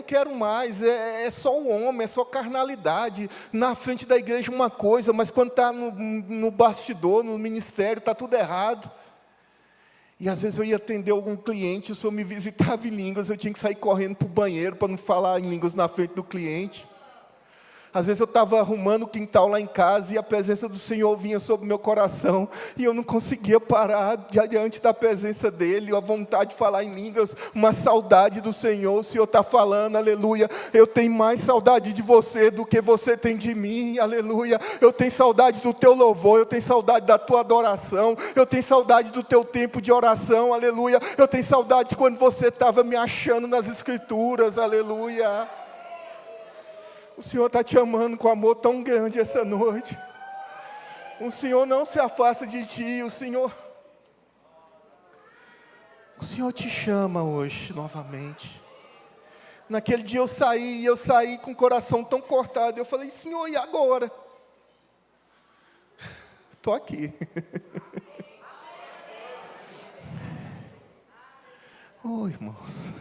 quero mais, é só o homem, é só carnalidade, na frente da igreja uma coisa, mas quando está no bastidor, no ministério, está tudo errado. E às vezes eu ia atender algum cliente, o Senhor me visitava em línguas, eu tinha que sair correndo para o banheiro, para não falar em línguas na frente do cliente. Às vezes eu estava arrumando o quintal lá em casa e a presença do Senhor vinha sobre o meu coração e eu não conseguia parar diante da presença dEle, a vontade de falar em línguas, uma saudade do Senhor. O Senhor está falando, aleluia, eu tenho mais saudade de você do que você tem de mim, aleluia. Eu tenho saudade do teu louvor, eu tenho saudade da tua adoração, eu tenho saudade do teu tempo de oração, aleluia. Eu tenho saudade de quando você estava me achando nas escrituras, aleluia. O Senhor está te amando com amor tão grande essa noite. O Senhor não se afasta de ti. O Senhor te chama hoje novamente. Naquele dia eu saí com o coração tão cortado. Eu falei, Senhor, e agora? Estou aqui. Oh, irmãos.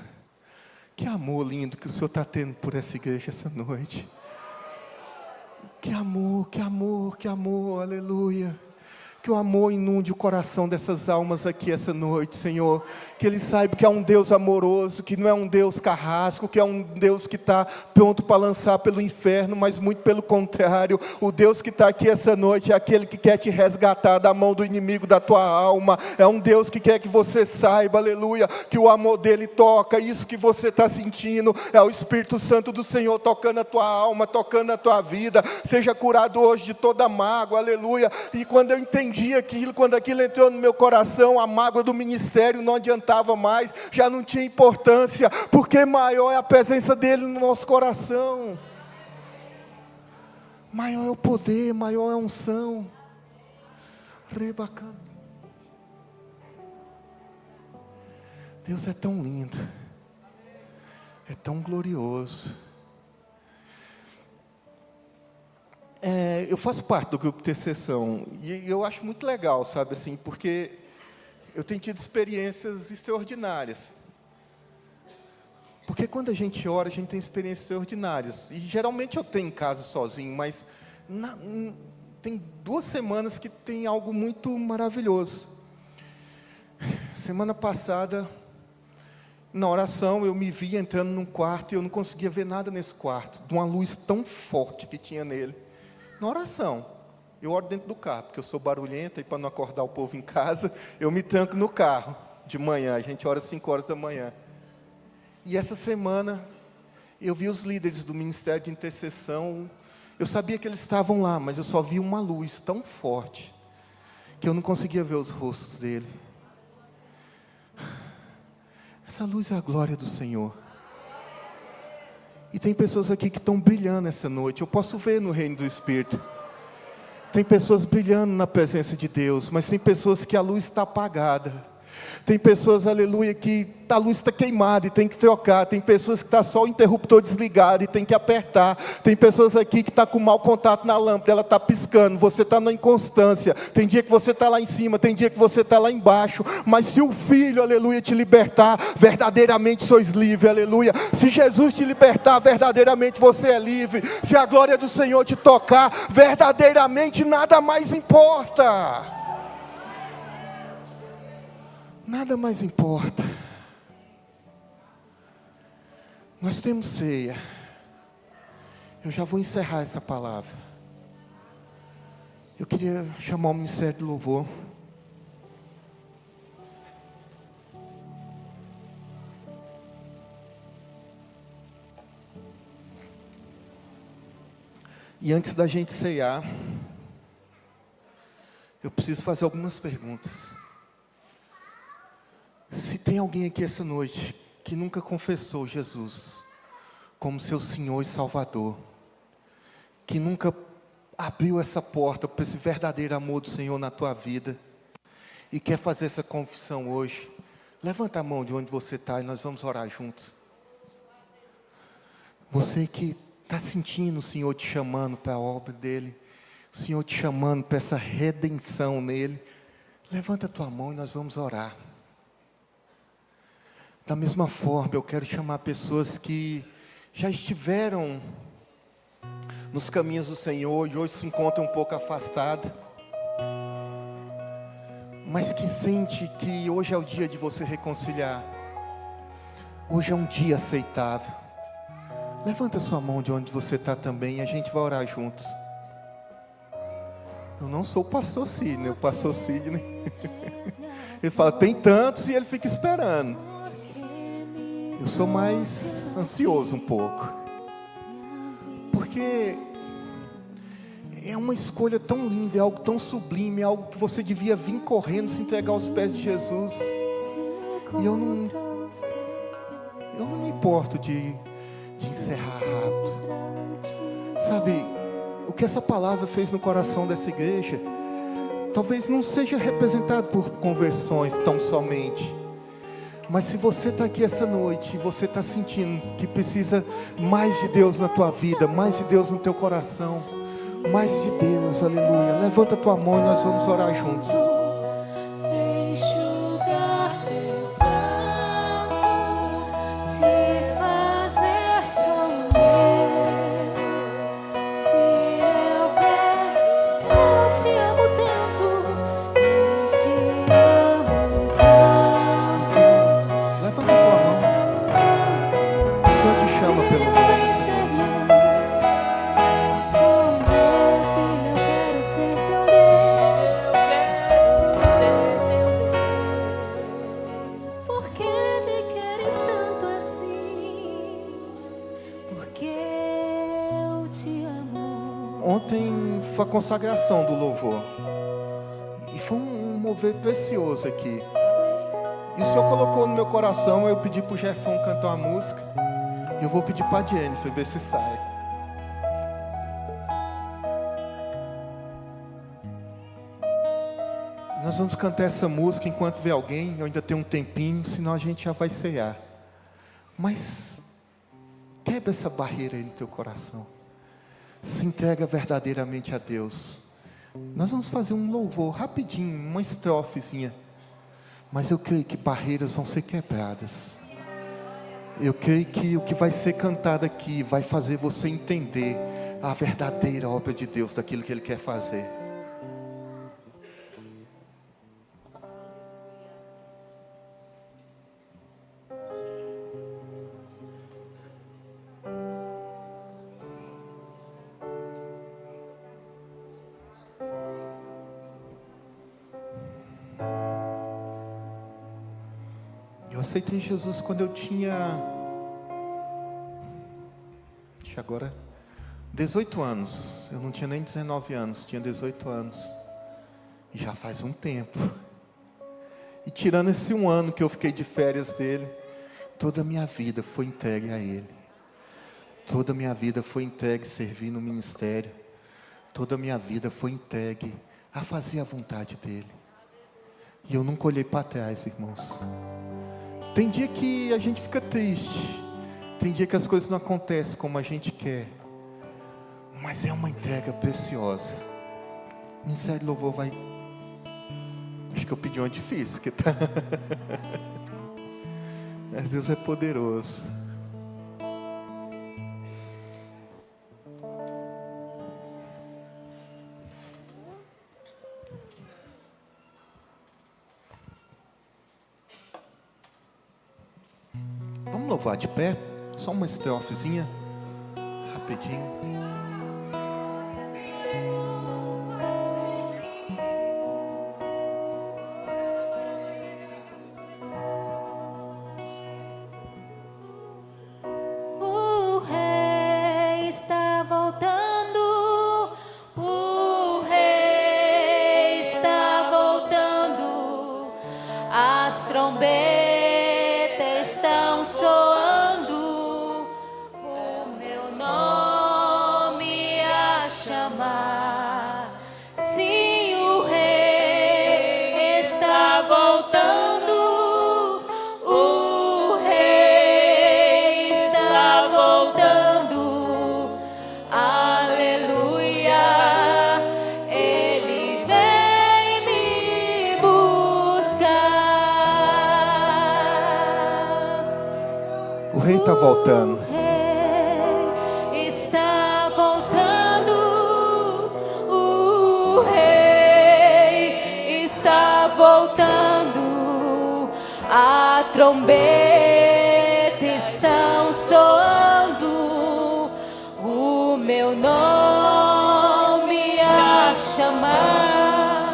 Que amor lindo que o Senhor está tendo por essa igreja essa noite. Que amor, que amor, que amor, aleluia. Que o amor inunde o coração dessas almas aqui essa noite, Senhor. Que eles saibam que é um Deus amoroso, que não é um Deus carrasco, que é um Deus que está pronto para lançar pelo inferno, mas muito pelo contrário. O Deus que está aqui essa noite é aquele que quer te resgatar da mão do inimigo da tua alma. É um Deus que quer que você saiba, aleluia, que o amor dele toca. Isso que você está sentindo é o Espírito Santo do Senhor tocando a tua alma, tocando a tua vida. Seja curado hoje de toda mágoa, aleluia. E quando eu entendi aquilo, quando aquilo entrou no meu coração, a mágoa do ministério não adiantava mais, já não tinha importância, porque maior é a presença dele no nosso coração. Maior é o poder, maior é a unção. Rebacana. Deus é tão lindo, é tão glorioso. Eu faço parte do grupo Intercessão e eu acho muito legal, sabe assim, porque eu tenho tido experiências extraordinárias. Porque quando a gente ora, a gente tem experiências extraordinárias. E geralmente eu tenho em casa sozinho, mas tem 2 semanas que tem algo muito maravilhoso. Semana passada, na oração, eu me vi entrando num quarto e eu não conseguia ver nada nesse quarto, de uma luz tão forte que tinha nele. Na oração, eu oro dentro do carro, porque eu sou barulhenta e para não acordar o povo em casa, eu me tranco no carro de manhã, a gente ora às 5 horas da manhã. E essa semana, eu vi os líderes do Ministério de Intercessão, eu sabia que eles estavam lá, mas eu só vi uma luz tão forte, que eu não conseguia ver os rostos dele. Essa luz é a glória do Senhor. E tem pessoas aqui que estão brilhando essa noite. Eu posso ver no reino do Espírito. Tem pessoas brilhando na presença de Deus, mas tem pessoas que a luz está apagada. Tem pessoas, aleluia, que a luz está queimada e tem que trocar. Tem pessoas que está só o interruptor desligado e tem que apertar. Tem pessoas aqui que está com mau contato na lâmpada, ela está piscando. Você está na inconstância. Tem dia que você está lá em cima, tem dia que você está lá embaixo. Mas se o Filho, aleluia, te libertar, verdadeiramente sois livre, aleluia. Se Jesus te libertar, verdadeiramente você é livre. Se a glória do Senhor te tocar, verdadeiramente nada mais importa. Nada mais importa. Nós temos ceia. Eu já vou encerrar essa palavra. Eu queria chamar o Ministério de Louvor. E antes da gente ceiar, eu preciso fazer algumas perguntas. Se tem alguém aqui essa noite que nunca confessou Jesus como seu Senhor e Salvador, que nunca abriu essa porta para esse verdadeiro amor do Senhor na tua vida, e quer fazer essa confissão hoje, levanta a mão de onde você está e nós vamos orar juntos. Você que está sentindo o Senhor te chamando para a obra dEle, o Senhor te chamando para essa redenção nele, levanta a tua mão e nós vamos orar. Da mesma forma, eu quero chamar pessoas que já estiveram nos caminhos do Senhor e hoje se encontram um pouco afastados, mas que sente que hoje é o dia de você reconciliar. Hoje é um dia aceitável. Levanta sua mão de onde você está também e a gente vai orar juntos. Eu não sou o pastor Sidney, o pastor Sidney, ele fala, tem tantos e ele fica esperando. Eu sou mais ansioso um pouco, porque é uma escolha tão linda, é algo tão sublime, é algo que você devia vir correndo, se entregar aos pés de Jesus. E eu não me importo de encerrar rápido. Sabe, o que essa palavra fez no coração dessa igreja, talvez não seja representado por conversões tão somente. Mas se você está aqui essa noite, e você está sentindo que precisa mais de Deus na tua vida, mais de Deus no teu coração, mais de Deus, aleluia. Levanta a tua mão e nós vamos orar juntos. Ontem foi a consagração do louvor. E foi um mover precioso aqui. E o Senhor colocou no meu coração, eu pedi para o Jefão cantar uma música. E eu vou pedir para a Jennifer ver se sai. Nós vamos cantar essa música enquanto vê alguém. Eu ainda tenho um tempinho, senão a gente já vai ceiar. Mas quebra essa barreira aí no teu coração. Se entrega verdadeiramente a Deus. Nós vamos fazer um louvor rapidinho, uma estrofezinha. Mas eu creio que barreiras vão ser quebradas. Eu creio que o que vai ser cantado aqui vai fazer você entender a verdadeira obra de Deus, daquilo que Ele quer fazer. Eu aceitei Jesus quando eu tinha, acho que agora, 18 anos. Eu não tinha nem 19 anos, tinha 18 anos. E já faz um tempo. E tirando esse um ano que eu fiquei de férias dele, toda a minha vida foi entregue a Ele. Toda a minha vida foi entregue a servir no ministério. Toda a minha vida foi entregue a fazer a vontade dEle. E eu nunca olhei para trás, irmãos. Tem dia que a gente fica triste. Tem dia que as coisas não acontecem como a gente quer. Mas é uma entrega preciosa. O Ministério de Louvor vai... Acho que eu pedi uma difícil. Que tá... Mas Deus é poderoso. Vamos louvar de pé? Só uma estrofezinha, rapidinho. O rei está voltando, o rei está voltando, as trombetas estão soando, o meu nome a chamar. Sim, o rei está voltando, o rei está voltando. Aleluia, ele vem me buscar. O rei está voltando. O rei está voltando, o rei está voltando, a trombeta estão soando, o meu nome a chamar.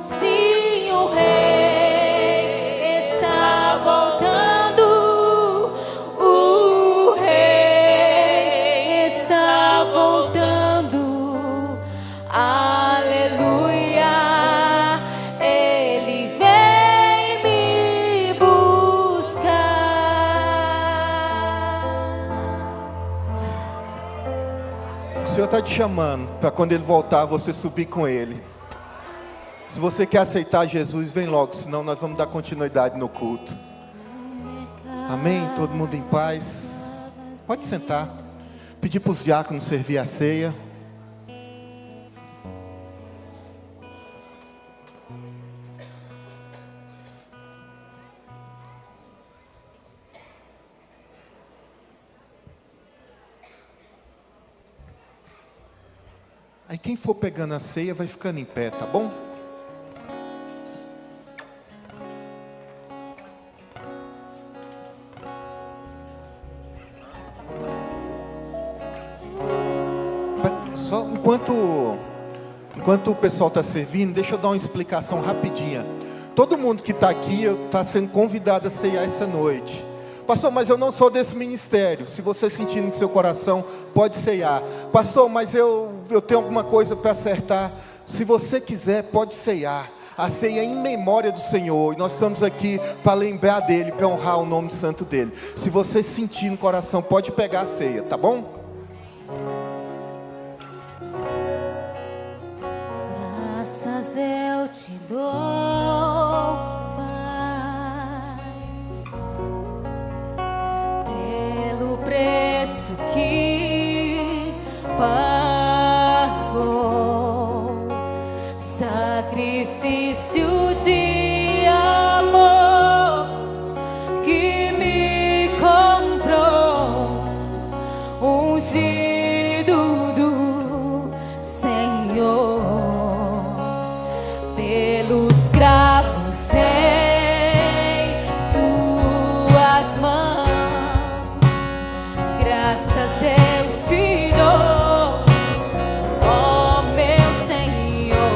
Sim, o rei está voltando, o rei está voltando. Aleluia, ele vem me buscar. O Senhor está te chamando para quando Ele voltar, você subir com Ele. Se você quer aceitar Jesus, vem logo, senão nós vamos dar continuidade no culto. Amém? Todo mundo em paz? Pode sentar. Pedir para os diáconos servir a ceia. Aí quem for pegando a ceia vai ficando em pé, tá bom? Só enquanto o pessoal está servindo, deixa eu dar uma explicação rapidinha. Todo mundo que está aqui está sendo convidado a ceiar essa noite. Pastor, mas eu não sou desse ministério. Se você sentir no seu coração, pode ceiar. Pastor, mas eu tenho alguma coisa para acertar. Se você quiser, pode ceiar. A ceia é em memória do Senhor. E nós estamos aqui para lembrar dEle, para honrar o nome santo dEle. Se você sentir no coração, pode pegar a ceia, tá bom? Graças eu te dou, Pai, pelo preço que pagou, sacrifício de amor que me comprou. pelos cravos em tuas mãos, graças eu te dou, ó meu Senhor.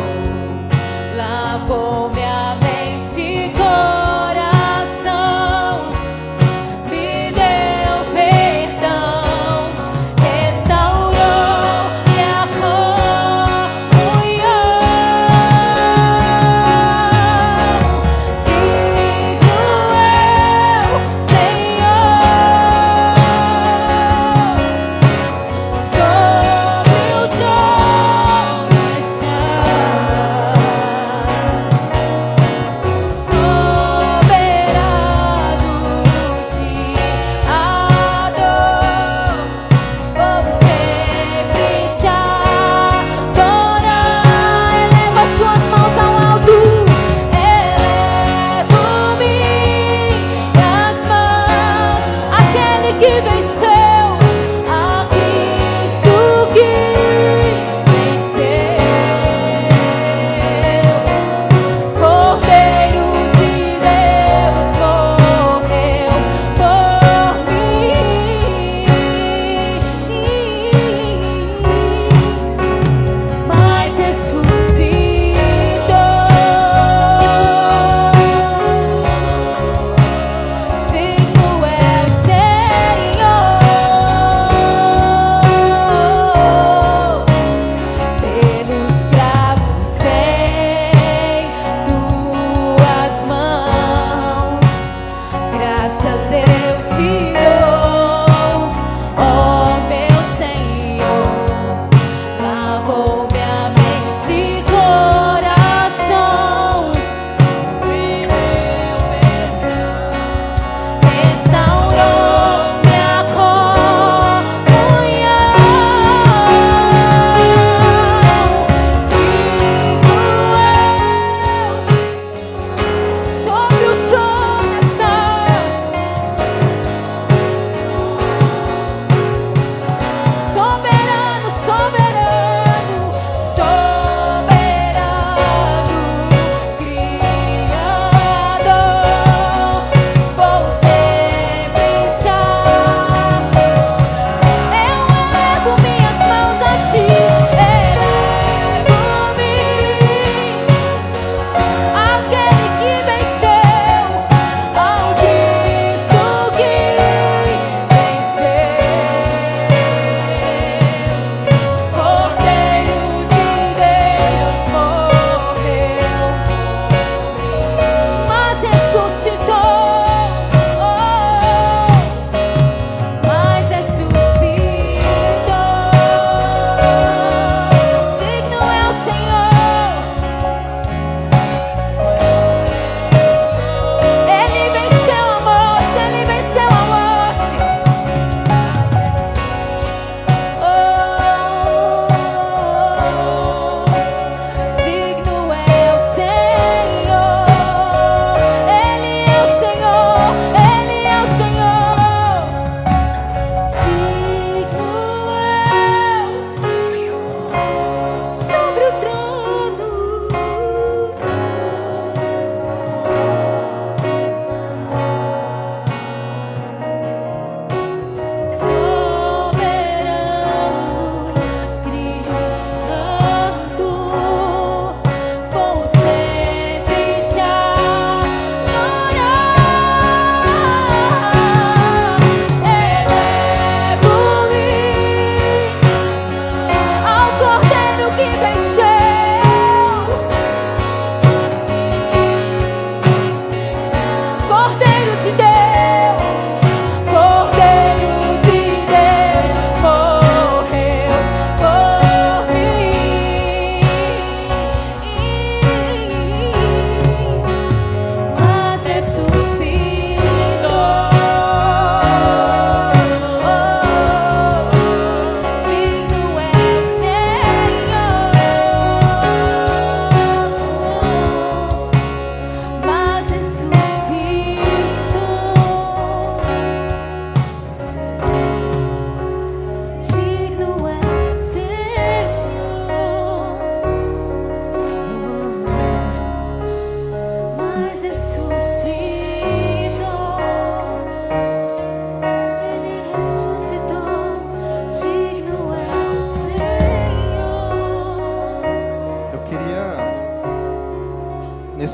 Lavou minha mente e coração, me deu perdão, restaurou minha comunhão.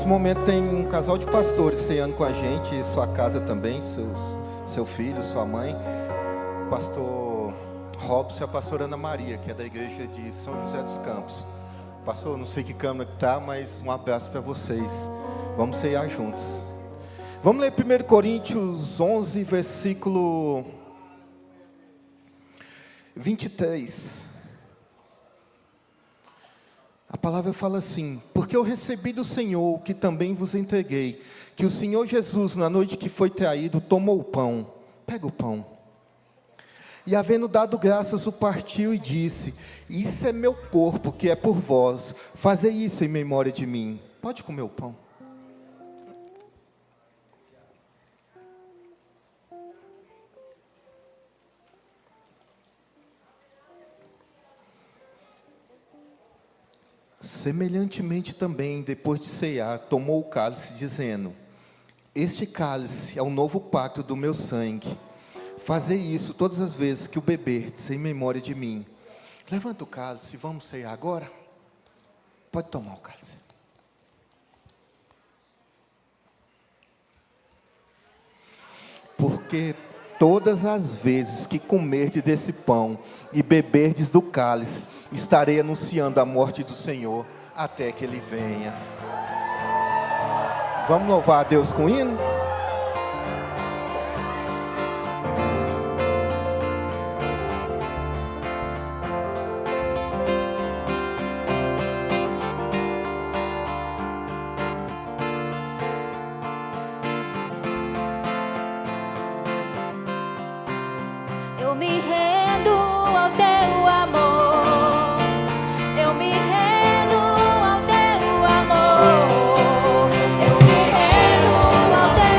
Nesse momento tem um casal de pastores ceando com a gente, e sua casa também, seu filho, sua mãe, o pastor Robson e a pastora Ana Maria, que é da igreja de São José dos Campos. Pastor, não sei que câmera que tá, mas um abraço para vocês. Vamos cear juntos. Vamos ler 1 Coríntios 11, versículo 23. A palavra fala assim: porque eu recebi do Senhor o que também vos entreguei, que o Senhor Jesus, na noite que foi traído, tomou o pão. Pega o pão. E havendo dado graças, o partiu e disse: isso é meu corpo, que é por vós. Fazei isso em memória de mim. Pode comer o pão. Semelhantemente também, depois de ceiar, tomou o cálice, dizendo: este cálice é o novo pacto do meu sangue. Fazei isso todas as vezes que o beberdes, em memória de mim. Levanta o cálice e vamos ceiar agora. Pode tomar o cálice. Porque todas as vezes que comerdes desse pão e beberdes do cálice, estarei anunciando a morte do Senhor até que Ele venha. Vamos louvar a Deus com hino? Eu me rendo ao teu amor. Eu me rendo ao teu amor. Eu me rendo ao teu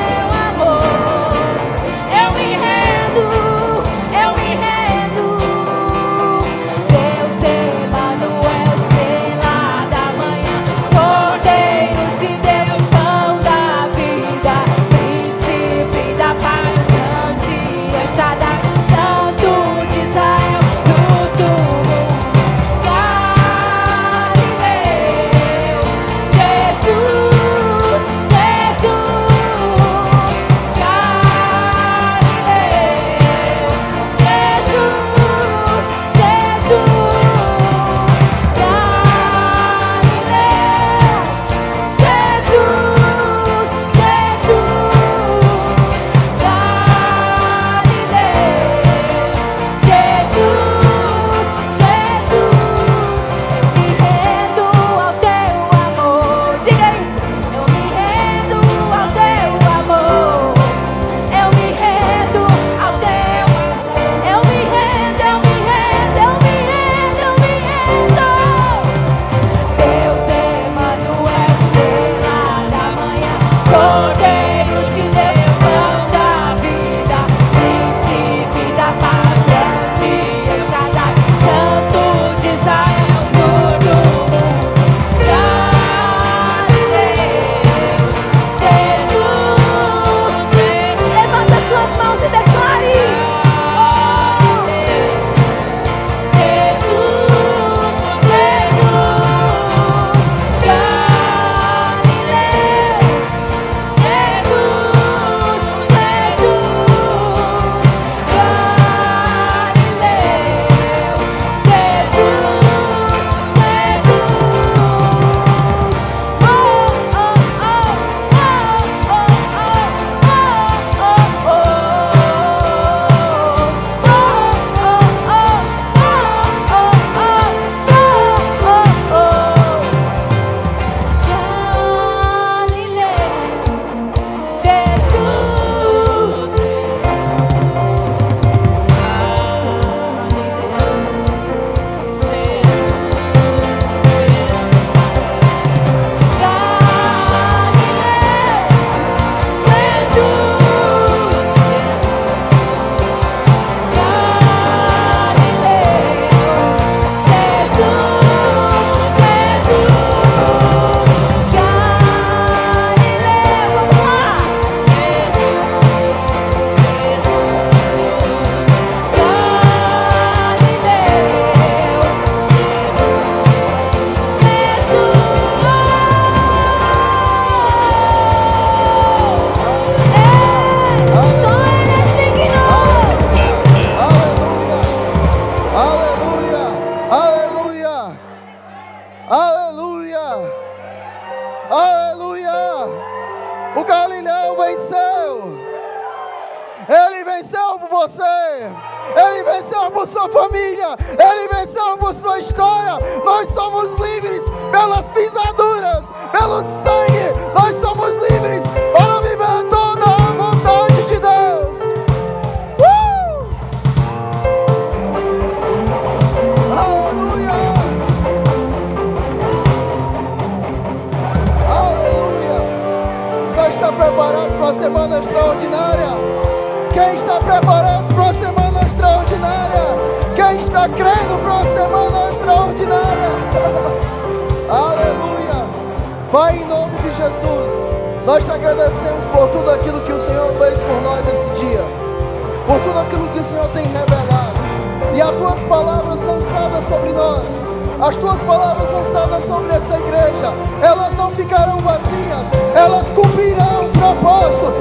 O Galileu venceu. Ele venceu por você. Ele venceu por sua família. Ele venceu por sua história. Nós somos livres pelas pisaduras, pelo sangue. Nós somos livres para viver toda a vontade de Deus. Aleluia. Aleluia. Você está preparado para uma semana extraordinária? Quem está preparado para uma semana extraordinária? Quem está crendo para uma semana extraordinária? Aleluia! Pai, em nome de Jesus, nós te agradecemos por tudo aquilo que o Senhor fez por nós nesse dia, por tudo aquilo que o Senhor tem revelado, e as tuas palavras lançadas sobre nós, as tuas palavras lançadas sobre essa igreja, elas não ficarão vazias, elas cumprirão o propósito,